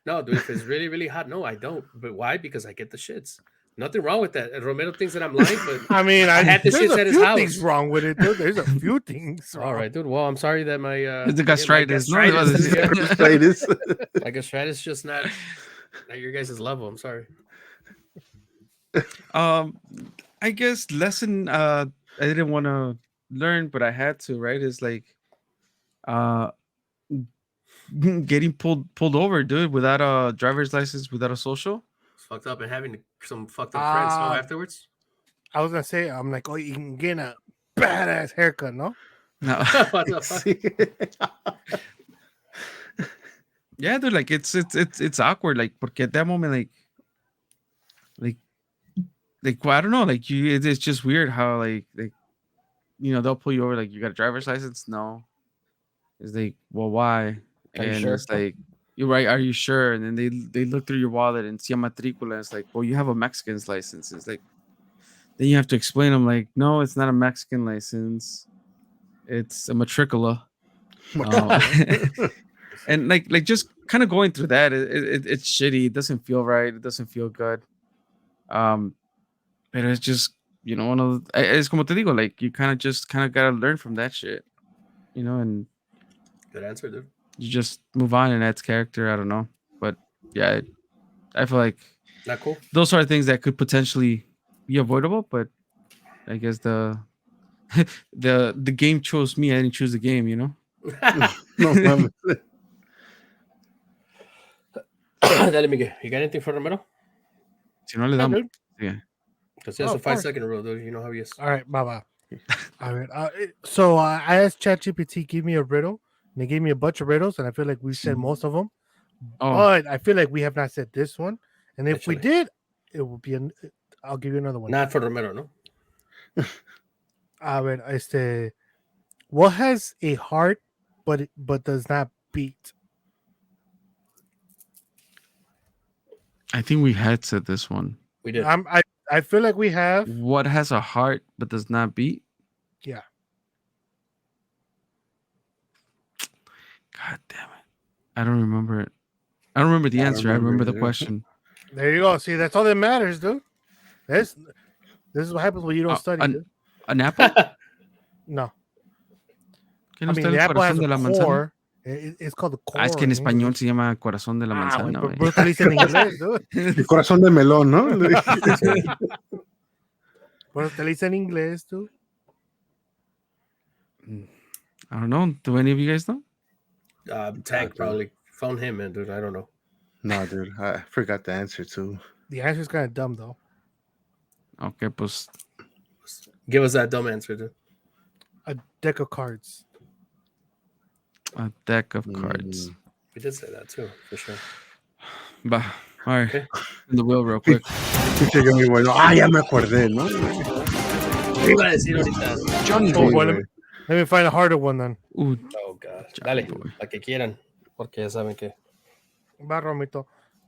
Speaker 4: No, dude, if it's really, really hot, no, I don't. But why? Because I get the shits. Nothing wrong with that. And Romero thinks that I'm lying, but
Speaker 1: I mean,
Speaker 4: I had the
Speaker 1: there's
Speaker 4: shits
Speaker 1: a
Speaker 4: at his
Speaker 1: few
Speaker 4: house.
Speaker 1: things wrong with it, dude. There's a few things wrong.
Speaker 4: All right, dude. Well, I'm sorry that my
Speaker 2: The gastritis, no?
Speaker 5: Gastritis.
Speaker 4: my gastritis just not at your guys' level. I'm sorry.
Speaker 2: I guess lesson I didn't want to learn, but I had to, right? Is like getting pulled over, dude, without a driver's license, without a social.
Speaker 4: It's fucked up and having some fucked up friends know afterwards.
Speaker 1: I was gonna say, I'm like, oh, you can get a badass haircut, no?
Speaker 2: No.
Speaker 4: What the fuck?
Speaker 2: Yeah, dude, like it's awkward, like, porque at that moment, like well, I don't know, like it's just weird how like they'll pull you over, like, you got a driver's license? No. It's like, well, why?
Speaker 4: Are you
Speaker 2: And
Speaker 4: sure?
Speaker 2: it's like, you're right, are you sure? And then they look through your wallet and see a matricula, and it's like, well, you have a Mexican's license. It's like, then you have to explain them, like, no, it's not a Mexican license, it's a matricula. And like just kind of going through that, it's shitty. It doesn't feel right. It doesn't feel good. But it's just, one of it's como te digo, like, you kind of gotta learn from that shit, and
Speaker 4: Good answer, dude.
Speaker 2: you just move on, and that's character. I don't know, but yeah, I feel like
Speaker 4: Not cool.
Speaker 2: those are things that could potentially be avoidable, but I guess the game chose me. I didn't choose the game,
Speaker 5: No mames.
Speaker 4: Dale, Miguel. You got anything for Romero?
Speaker 2: Si no le damos,
Speaker 1: dude.
Speaker 2: yeah.
Speaker 4: Because he has a
Speaker 1: of course.
Speaker 4: 5-second rule, dude. You know how he is.
Speaker 1: All right, bye. All right. So I asked ChatGPT, give me a riddle, and they gave me a bunch of riddles, and I feel like we said most of them.
Speaker 2: Oh,
Speaker 1: But I feel like we have not said this one, and if we
Speaker 4: Actually.
Speaker 1: did, it will be I'll give you another one.
Speaker 4: Not for Romero, no?
Speaker 1: A ver, what has a heart but does not beat?
Speaker 2: I think we had said this one.
Speaker 4: We did.
Speaker 1: I feel like we have.
Speaker 2: What has a heart but does not beat?
Speaker 1: Yeah.
Speaker 2: God damn it. I don't remember it. I don't remember the answer. I remember the question.
Speaker 1: There you go. See, that's all that matters, dude. This is what happens when you don't study, dude.
Speaker 2: ¿An apple?
Speaker 1: No.
Speaker 2: ¿Qué no
Speaker 1: I
Speaker 2: está
Speaker 1: mean,
Speaker 2: el
Speaker 1: the apple has
Speaker 2: corazón de la
Speaker 1: a
Speaker 2: manzana?
Speaker 1: core. It's called the core.
Speaker 2: Es que en
Speaker 1: English.
Speaker 2: español se llama corazón de la manzana.
Speaker 1: Güey,
Speaker 2: güey.
Speaker 1: pero te lo dice en inglés, dude.
Speaker 5: El corazón de melón, ¿no?
Speaker 1: Pero te lo dice en inglés, dude.
Speaker 2: I don't know. Do any of you guys know?
Speaker 4: Tank probably. Phone him, man, dude. I don't know.
Speaker 5: No, dude. I forgot the answer, too.
Speaker 1: The answer is kind of dumb, though.
Speaker 2: Okay, pues.
Speaker 4: Give us that dumb answer, dude.
Speaker 1: A deck of cards.
Speaker 2: A deck of cards.
Speaker 4: We did say that too, for sure.
Speaker 2: Bah. All right.
Speaker 4: Okay.
Speaker 2: In the wheel real quick.
Speaker 5: Ya me acordé, ¿no?
Speaker 4: ¿Qué iba a decir ahorita?
Speaker 2: Johnny
Speaker 1: Oh,
Speaker 2: Boy.
Speaker 1: well, let me find a harder one then.
Speaker 2: Ooh,
Speaker 4: Oh, God.
Speaker 2: Johnny
Speaker 4: Dale,
Speaker 2: Boy.
Speaker 4: la que quieran. Porque ya saben que.
Speaker 1: Va, Romito.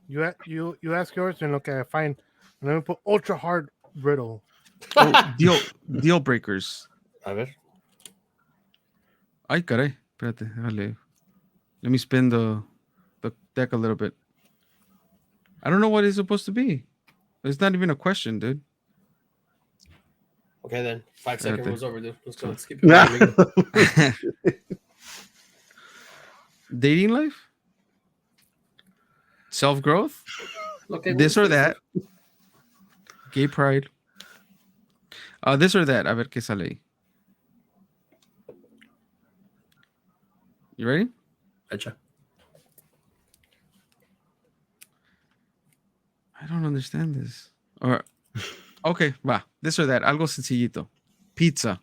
Speaker 1: You ask yours and look, I find. Let me put ultra hard riddle.
Speaker 2: Oh, deal breakers.
Speaker 4: A ver.
Speaker 2: Ay, caray. Espérate, déjale. Let me spin the deck a little bit. I don't know what it's supposed to be. It's not even a question, dude.
Speaker 4: Okay, then. 5-second
Speaker 2: Espérate.
Speaker 4: rules over, dude. Let's go. Let's keep it going.
Speaker 2: Dating life? Self-growth?
Speaker 4: Okay,
Speaker 2: This or that? Gay pride? This or that? A ver qué sale ahí. You ready?
Speaker 4: Hecha.
Speaker 2: I don't understand this. Or okay, va. This or that. Algo sencillito. Pizza.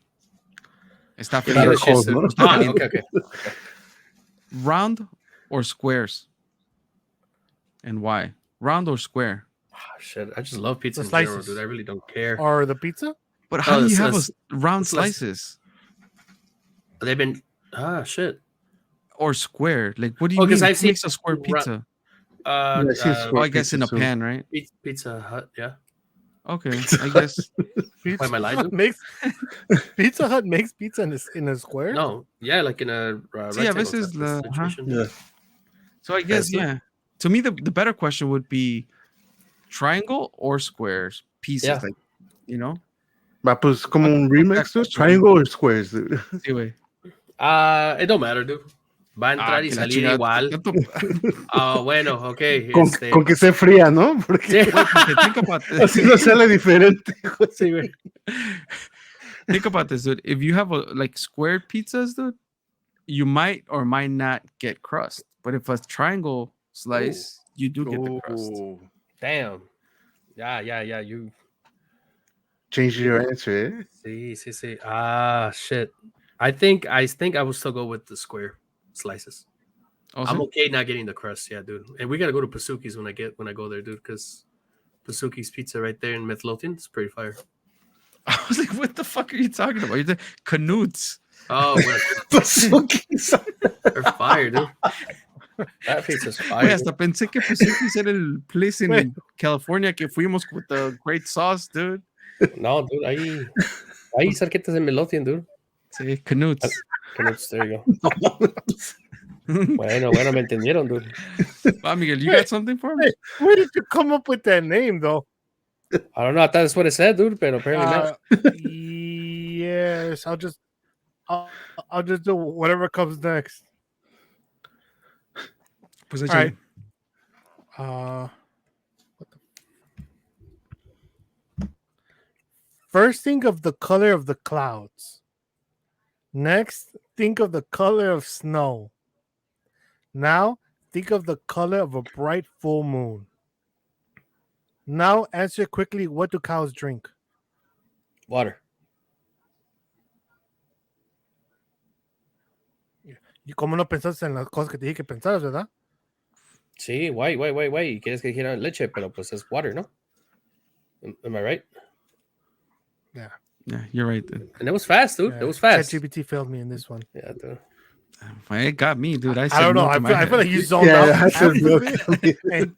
Speaker 2: Está
Speaker 4: Give me
Speaker 2: frío.
Speaker 4: the shit, dude. Ah, okay.
Speaker 2: Round or squares? And why? Round or square?
Speaker 4: Oh, shit. I just love pizza
Speaker 1: The
Speaker 4: in general,
Speaker 1: slices.
Speaker 4: dude. I really don't care.
Speaker 1: Or the pizza?
Speaker 2: But how
Speaker 4: Oh,
Speaker 2: do you
Speaker 4: this
Speaker 2: have
Speaker 4: is-
Speaker 2: round
Speaker 4: this is-
Speaker 2: slices?
Speaker 4: They've been. Ah, shit.
Speaker 2: Or square? Like, what do you
Speaker 4: Oh,
Speaker 2: mean?
Speaker 4: 'cause I've
Speaker 2: Who
Speaker 4: seen
Speaker 2: makes a square pizza?
Speaker 5: Yeah, I see
Speaker 2: Oh, I guess in a
Speaker 5: pizza too.
Speaker 2: pan, right?
Speaker 4: Pizza Hut, yeah.
Speaker 2: Okay, I guess.
Speaker 1: Pizza
Speaker 4: Why am I lying,
Speaker 1: Hut
Speaker 4: dude?
Speaker 1: makes Pizza Hut makes pizza in a square.
Speaker 4: No, yeah, like in a
Speaker 2: See, a
Speaker 4: rectangle
Speaker 2: veces
Speaker 4: type of situation.
Speaker 5: Yeah.
Speaker 2: So I guess,
Speaker 4: That's
Speaker 2: yeah. To me, the better question would be triangle or squares pieces,
Speaker 4: Yeah.
Speaker 2: like, you know.
Speaker 5: But pues como un
Speaker 2: Fuck that
Speaker 5: remix, dude.
Speaker 2: question.
Speaker 5: Triangle or squares, dude.
Speaker 2: Sí, güey.
Speaker 4: It don't matter, dude. Va a entrar y
Speaker 2: Que la
Speaker 4: salir
Speaker 2: chingada,
Speaker 4: igual.
Speaker 2: tanto-
Speaker 4: Bueno, ok.
Speaker 5: Con que sea fría, ¿no? Porque
Speaker 4: Sí,
Speaker 2: porque think about this.
Speaker 5: así no sale diferente. güey.
Speaker 4: sí, güey.
Speaker 2: Think about this, dude. If you have like square pizzas, dude, you might or might not get crust. But if a triangle slice, you do get the crust.
Speaker 5: Oh,
Speaker 4: Damn. Yeah. You.
Speaker 5: change your answer, eh?
Speaker 4: Sí. Ah, shit. I think I will still go with the square slices.
Speaker 2: Also,
Speaker 4: I'm okay not getting the crust, yeah, dude. And we gotta go to Pasuki's when I go there, dude, because Pasuki's pizza right there in Midlothian is pretty fire.
Speaker 2: I was like, what the fuck are you talking about? You're the Canuts.
Speaker 4: Oh, well, they're fire, dude. That pizza's
Speaker 2: Güey,
Speaker 4: fire.
Speaker 2: hasta pensé que Pasuki's era el place in
Speaker 1: Güey.
Speaker 2: California que fuimos with the great sauce, dude.
Speaker 4: No, dude, ahí cerquitas en Midlothian, dude.
Speaker 2: Sí, Canuts.
Speaker 4: There you go. Bueno, me entendieron, dude.
Speaker 2: Wow, Miguel, you got something for me?
Speaker 1: Hey, where did you come up with that name, though?
Speaker 4: I don't know. I thought that's what it said, dude, but apparently not.
Speaker 1: Yes, I'll just do whatever comes next.
Speaker 2: Pues
Speaker 1: All right.
Speaker 2: échale.
Speaker 1: First, think of the color of the clouds. Next, think of the color of snow. Now, think of the color of a bright full moon. Now, answer quickly, what do cows drink?
Speaker 4: Water.
Speaker 1: ¿Y cómo no pensaste en las cosas que te dije que pensaras, verdad?
Speaker 4: Sí, why? Quieres que dijera leche, pero pues es water, ¿no? Am I right?
Speaker 1: Yeah.
Speaker 2: Yeah, you're right, dude.
Speaker 4: And it was fast, dude.
Speaker 1: Yeah.
Speaker 4: It was fast.
Speaker 1: ChatGPT failed me in this one.
Speaker 4: Yeah, dude.
Speaker 2: It got me, dude.
Speaker 1: I don't know. I feel like you zoned
Speaker 5: Yeah,
Speaker 1: out.
Speaker 5: I said no.
Speaker 1: And-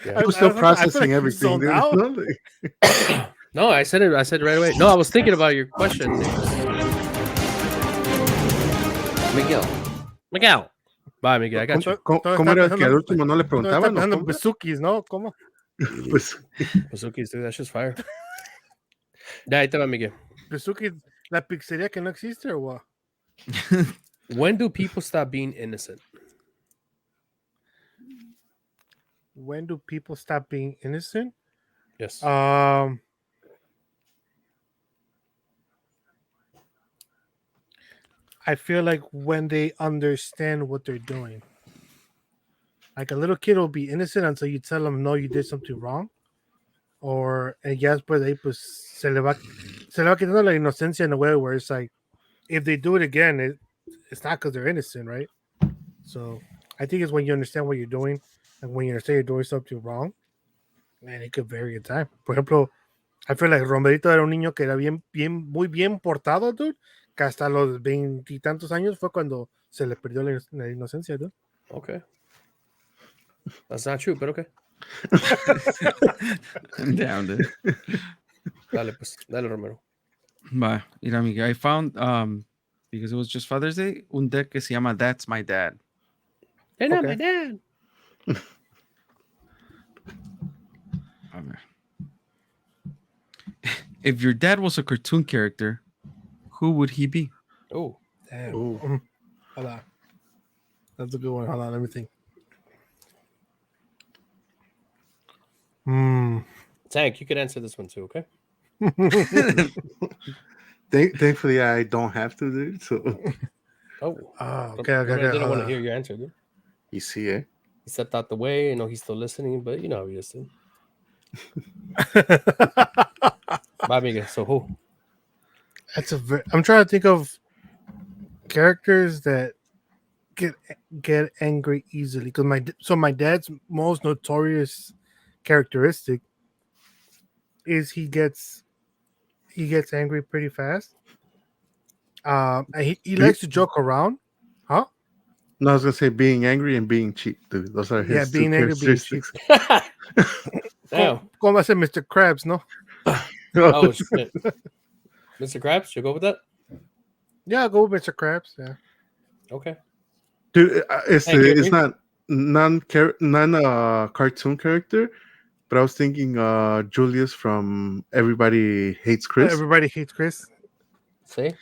Speaker 4: Yeah.
Speaker 5: I was still
Speaker 1: I feel like
Speaker 5: processing
Speaker 1: you
Speaker 5: everything,
Speaker 1: zoned
Speaker 5: dude.
Speaker 1: out.
Speaker 5: No, like-
Speaker 4: No, I said it right away. No, I was thinking about your question. Miguel. Bye, Miguel. I got you.
Speaker 5: ¿Cómo era que al último no le
Speaker 1: No,
Speaker 5: preguntaban?
Speaker 1: están
Speaker 5: ¿no?
Speaker 1: pensando en Bazookies, ¿no? ¿Cómo?
Speaker 5: Pues,
Speaker 4: Bazookies, dude. That's just fire. Ya, ahí te va, Miguel.
Speaker 1: Bazookies, la pizzería que no existe o what?
Speaker 4: When do people stop being innocent?
Speaker 1: When do people stop being innocent?
Speaker 4: Yes.
Speaker 1: I feel like when they understand what they're doing. Like a little kid will be innocent until you tell them, no, you did something wrong. Or, and ya después de ahí, pues, se le va quitando la inocencia in a way where it's like, if they do it again, it's not because they're innocent, right? So, I think it's when you understand what you're doing and when you understand you're doing something wrong, man, it could vary in time. Por ejemplo, I feel like Romerito era un niño que era muy bien portado, dude, que hasta los 20 y tantos años fue cuando se le perdió la inocencia, dude.
Speaker 4: Okay. That's not true, but okay.
Speaker 2: Down, dude.
Speaker 4: Dale, pues. Dale, Romero.
Speaker 2: Bye. Mira, Miguel, I found, because it was just Father's Day, un deck que se llama That's My Dad.
Speaker 4: They're not my dad.
Speaker 2: A ver. If your dad was a cartoon character, who would he be?
Speaker 4: Oh.
Speaker 1: Damn.
Speaker 5: ooh.
Speaker 1: Hold on. That's a good one. Hold on, let me think.
Speaker 4: Tank, you could answer this one too, okay?
Speaker 5: Thankfully, I don't have to, dude. So
Speaker 4: Oh.
Speaker 1: Okay.
Speaker 4: I didn't want to hear your answer, dude.
Speaker 5: you see, eh?
Speaker 4: He stepped out the way. You know, he's still listening, but you know how he is, dude. Bye, Miguel. So who?
Speaker 1: I'm trying to think of characters that get angry easily because my dad's most notorious characteristic is he gets angry pretty fast. And he likes to joke around, huh?
Speaker 5: No, I was gonna say being angry and being cheap, dude. Those are his
Speaker 1: Yeah, being
Speaker 5: two
Speaker 1: angry, being cheap.
Speaker 5: characteristics.
Speaker 4: Damn.
Speaker 1: Como hace Mr. Krabs, no?
Speaker 4: Oh shit. Mr. Krabs, you go with that?
Speaker 1: Yeah, go with Mr. Krabs. Yeah.
Speaker 4: Okay.
Speaker 5: Dude, it's
Speaker 4: Gilbert.
Speaker 5: not cartoon character, but I was thinking Julius from Everybody Hates Chris.
Speaker 1: Everybody hates Chris.
Speaker 4: See?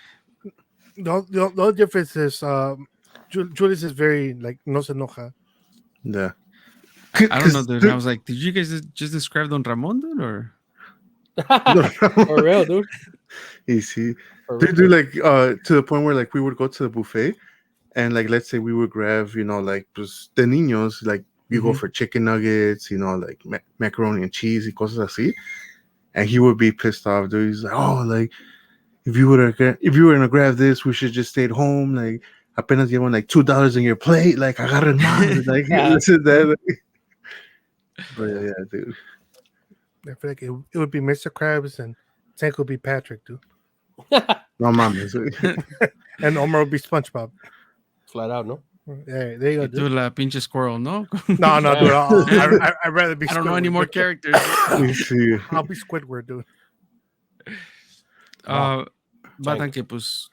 Speaker 1: The difference is Julius is very like no se enoja.
Speaker 5: Yeah.
Speaker 2: I don't know, dude. I was like, did you guys just describe Don Ramon, dude, or?
Speaker 4: For real, dude.
Speaker 5: Easy.
Speaker 4: For real.
Speaker 5: Dude, like to the point where like we would go to the buffet and like let's say we would grab, like pues de niños, like you go for chicken nuggets, like macaroni and cheese y cosas así. And he would be pissed off, dude. He's like, oh, like if you were gonna grab this, we should just stay at home. Like apenas llevan like $2 in your plate, like agarren más, like this and that. But yeah, dude.
Speaker 1: I feel like it would be Mr. Krabs and Tank would be Patrick, dude.
Speaker 5: No mames.
Speaker 1: And Omar would be SpongeBob.
Speaker 4: Flat out, no?
Speaker 1: Yeah, there you go, dude.
Speaker 2: Dude, la pinche squirrel, no?
Speaker 1: No, dude. I'd rather be
Speaker 2: I don't know
Speaker 1: Squidward,
Speaker 2: any more
Speaker 1: dude.
Speaker 2: characters.
Speaker 1: I'll be Squidward, dude.
Speaker 2: Batanque, pues.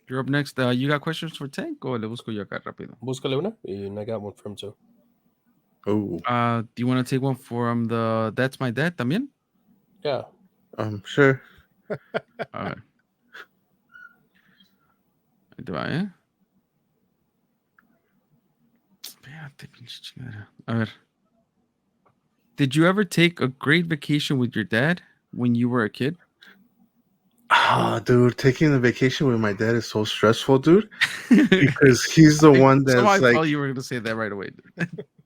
Speaker 2: You're up next. You got questions for Tank o le busco yo acá rápido?
Speaker 4: Búscale una. And I got one from too.
Speaker 5: Oh.
Speaker 2: Do you want to take one from the That's My Dad también?
Speaker 4: Yeah.
Speaker 5: Sure.
Speaker 2: A ver. Ahí te va, ¿eh? Espérate, pinche chingadera. A ver. Did you ever take a great vacation with your dad when you were a kid?
Speaker 5: Dude, taking a vacation with my dad is so stressful, dude. Because he's the one that's
Speaker 2: I
Speaker 5: like,
Speaker 2: thought you were going to say that right away.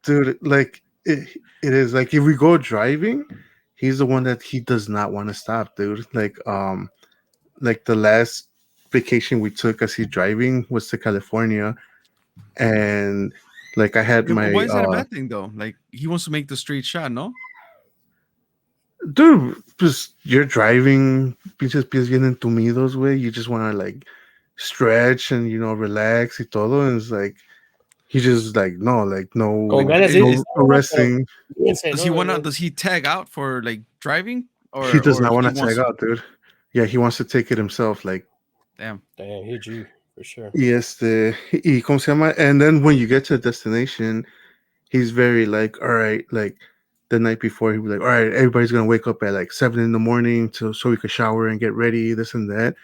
Speaker 5: dude, like it is like if we go driving, he's the one that he does not want to stop, dude. Like the last vacation we took as he driving was to California, and like I had my.
Speaker 2: Why is that a bad thing though? Like he wants to make the straight shot, no?
Speaker 5: Dude, just you're driving, pinches pies bien entumidos, way. You just want to like stretch and relax y todo, and it's like he just like no resting.
Speaker 2: Does he tag out for like driving? Or
Speaker 5: he does not want to tag out, dude. Yeah, he wants to take it himself. Like,
Speaker 2: damn,
Speaker 4: he G for sure.
Speaker 5: Yes, y ¿cómo se llama? And then when you get to a destination, he's very like, all right, like the night before, he'd be like, all right, everybody's gonna wake up at like 7 a.m. so we could shower and get ready, this and that.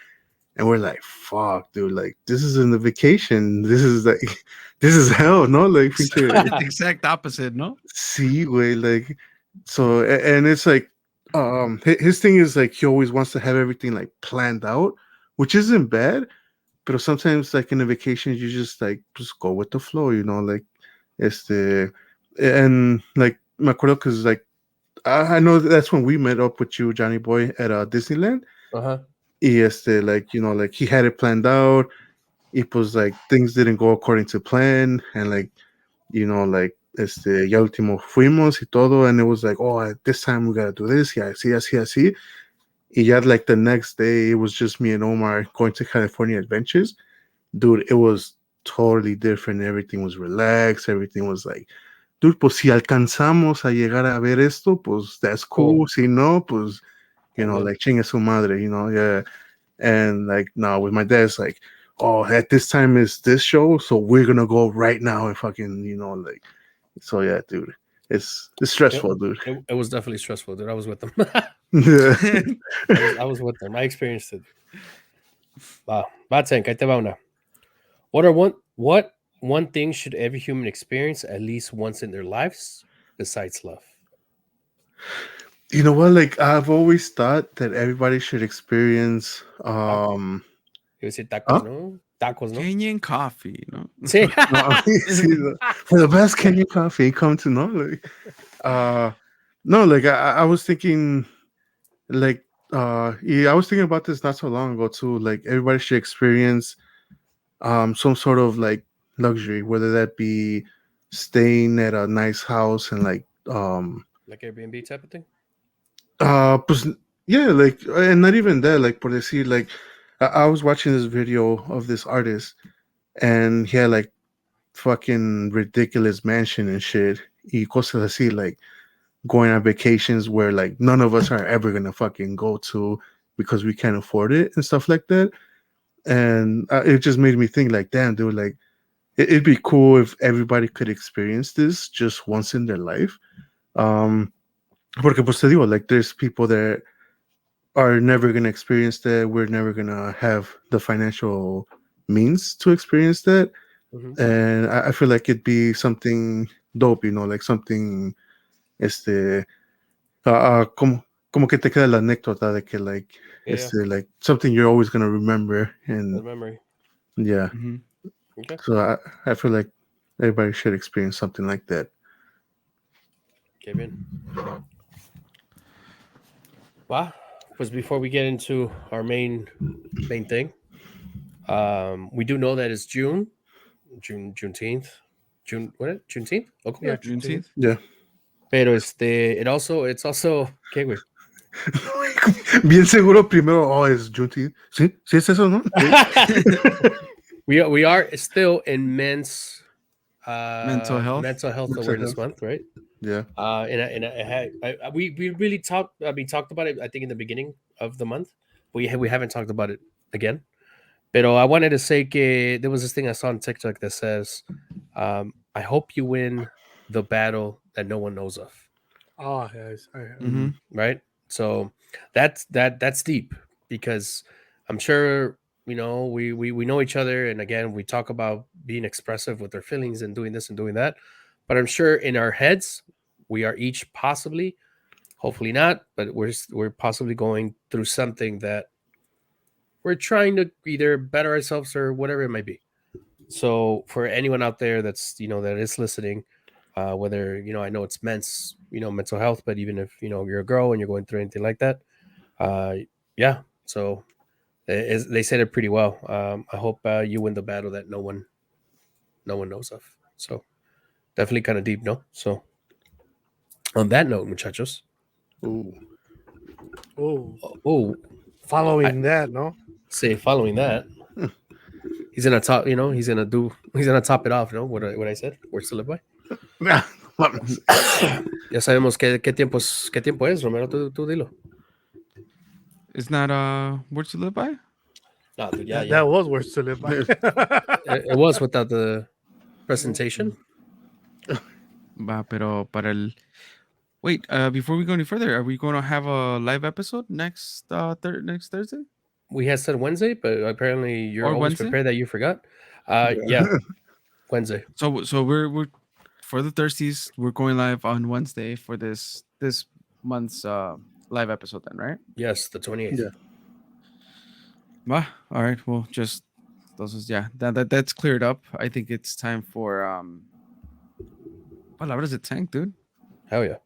Speaker 5: And we're like, fuck, dude, like this isn't the vacation. This is hell, no? Like
Speaker 2: the exact opposite, no?
Speaker 5: See, way like so, and it's like his thing is like he always wants to have everything like planned out, which isn't bad, but sometimes like in a vacation you just like just go with the flow, like and like me acuerdo because like I know that's when we met up with you, Johnny Boy, at Disneyland. Y like he had it planned out. It was like things didn't go according to plan, and like like ya último fuimos y todo, and it was like, oh, at this time we gotta do this, yeah, así. Y ya like the next day it was just me and Omar going to California Adventures. Dude, it was totally different. Everything was relaxed. Everything was like, dude, pues si alcanzamos a llegar a ver esto, pues that's cool. Si no, pues like chinga su madre, yeah. And like no, with my dad, it's like, oh, at this time is this show, so we're gonna go right now and fucking like. So yeah, dude, it's stressful, dude.
Speaker 4: It was definitely stressful, dude. I was with them.
Speaker 5: Yeah.
Speaker 4: I was with them. I experienced it. Wow, Tank, ahí te va una. What one thing should every human experience at least once in their lives besides love?
Speaker 5: You know what? Like I've always thought that everybody should experience.
Speaker 4: You would say tacos, no? Tacos, no?
Speaker 2: Kenyan coffee, no?
Speaker 4: Sí.
Speaker 5: For the best Kenyan coffee, come to know. Like, no, like I was thinking, like, yeah, I was thinking about this not so long ago too. Like everybody should experience, some sort of like luxury, whether that be staying at a nice house and like
Speaker 4: Airbnb type of thing.
Speaker 5: Pues, yeah, like, and not even that, like, por decir, like, I was watching this video of this artist, and he had like fucking ridiculous mansion and shit, y cosas así, like, going on vacations where like none of us are ever gonna fucking go to because we can't afford it and stuff like that. And it just made me think like, damn, dude, like it'd be cool if everybody could experience this just once in their life. Porque pues te digo, like there's people that are never going to experience that. We're never going to have the financial means to experience that.
Speaker 4: Mhm.
Speaker 5: And I feel like it'd be something dope, like something, como que te queda la anécdota de que like, like something you're always going to remember. And
Speaker 4: The memory.
Speaker 5: yeah.
Speaker 2: Mhm.
Speaker 4: Okay.
Speaker 5: So I feel like everybody should experience something like that.
Speaker 4: Qué bien. Well, pues before we get into our main thing, we do know that it's Juneteenth. Juneteenth? Okay.
Speaker 1: Yeah,
Speaker 2: Juneteenth.
Speaker 5: Yeah.
Speaker 4: Pero it's also ¿qué, güey?
Speaker 5: Bien seguro primero, es Juneteenth. Sí, sí es eso, ¿no?
Speaker 4: We are still in men's
Speaker 2: Mental health
Speaker 4: awareness month, right?
Speaker 5: Yeah.
Speaker 4: We really talked about it, I think, in the beginning of the month. We haven't talked about it again. Pero I wanted to say que there was this thing I saw on TikTok that says, I hope you win the battle that no one knows of.
Speaker 1: Oh, yes.
Speaker 4: Right? So that's deep, because I'm sure, we know each other, and again, we talk about being expressive with our feelings and doing this and doing that. But I'm sure in our heads, we are each possibly, hopefully not, but we're possibly going through something that we're trying to either better ourselves or whatever it might be. So for anyone out there that's, that is listening, whether, I know it's mental health, but even if, you're a girl and you're going through anything like that, yeah. So they said it pretty well. I hope you win the battle that no one knows of. So definitely kind of deep, no? So on that note, muchachos.
Speaker 1: Oh. Following that, no?
Speaker 4: Say following that, he's gonna top. He's gonna top it off. No, what I said. Words to live by. Ya sabemos qué tiempo es, Romero. Tú dilo.
Speaker 2: It's not words to live by.
Speaker 4: No, dude, yeah.
Speaker 1: That was words to live by.
Speaker 4: It was without the presentation.
Speaker 2: Pero para el. Wait, before we go any further, are we going to have a live episode next Thursday?
Speaker 4: We had said Wednesday, but apparently you're always
Speaker 2: Wednesday?
Speaker 4: prepared that you forgot. Yeah, Wednesday.
Speaker 2: So we're for the Thirsties, we're going live on Wednesday for this month's live episode then, right?
Speaker 4: Yes, the 28th.
Speaker 2: Yeah. All right. Well, just that's cleared up. I think it's time for palabras de tank, dude.
Speaker 4: Hell yeah.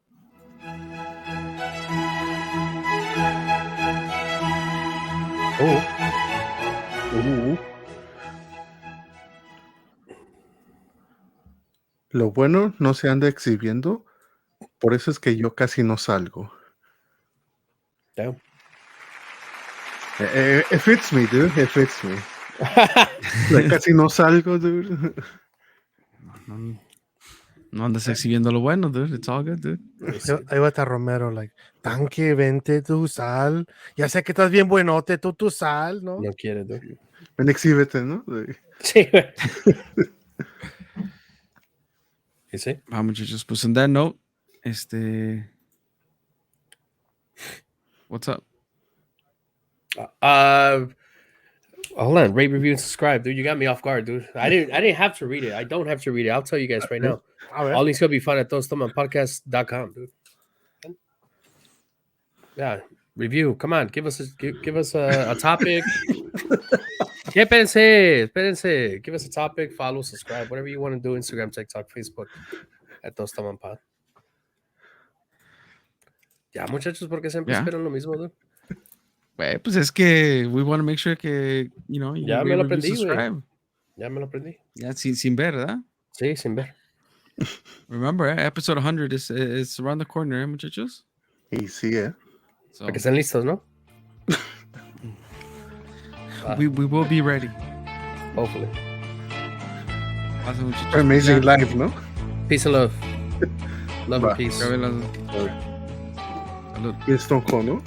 Speaker 5: Lo bueno no se anda exhibiendo, por eso es que yo casi no salgo.
Speaker 4: Damn.
Speaker 5: It fits me, dude. It fits me. Like, casi no salgo, dude.
Speaker 2: No andas exhibiendo lo bueno, dude. It's all good, dude.
Speaker 1: Ahí va a estar Romero, like, tanque, vente, tú sal. Ya sé que estás bien buenote, tú sal, ¿no?
Speaker 4: No quiere, dude.
Speaker 5: Ven, exhíbete, ¿no?
Speaker 4: Sí. ¿Y sí?
Speaker 2: Muchachos, pues on that note, what's up?
Speaker 4: Hold on, rate, review, and subscribe, dude. You got me off guard, dude. I didn't have to read it. I don't have to read it. I'll tell you guys right now. All these gonna be found at todostmanpodcast.com, dude. Yeah, review. Come on, give us a topic. Yeah, espérense. Give us a topic, follow, subscribe, whatever you want to do. Instagram, TikTok, Facebook, at todostmanpod. Ya, muchachos, porque siempre esperan lo mismo, dude.
Speaker 2: Güey, pues es que we want to make sure que, you
Speaker 4: ya me lo aprendí,
Speaker 2: subscribe.
Speaker 4: Ya me lo aprendí.
Speaker 2: Ya, sin ver, ¿verdad?
Speaker 4: Sí, sin ver.
Speaker 2: Remember, episode 100 is around the corner, muchachos.
Speaker 5: Y sí,
Speaker 2: So,
Speaker 4: Para que estén listos, ¿no?
Speaker 2: we will be ready.
Speaker 4: Hopefully.
Speaker 2: Awesome, muchachos.
Speaker 5: Amazing life, ¿no?
Speaker 4: Peace and love. Love
Speaker 5: Bye.
Speaker 4: and peace.
Speaker 2: Salud.
Speaker 5: Bien Stone Cold, ¿no?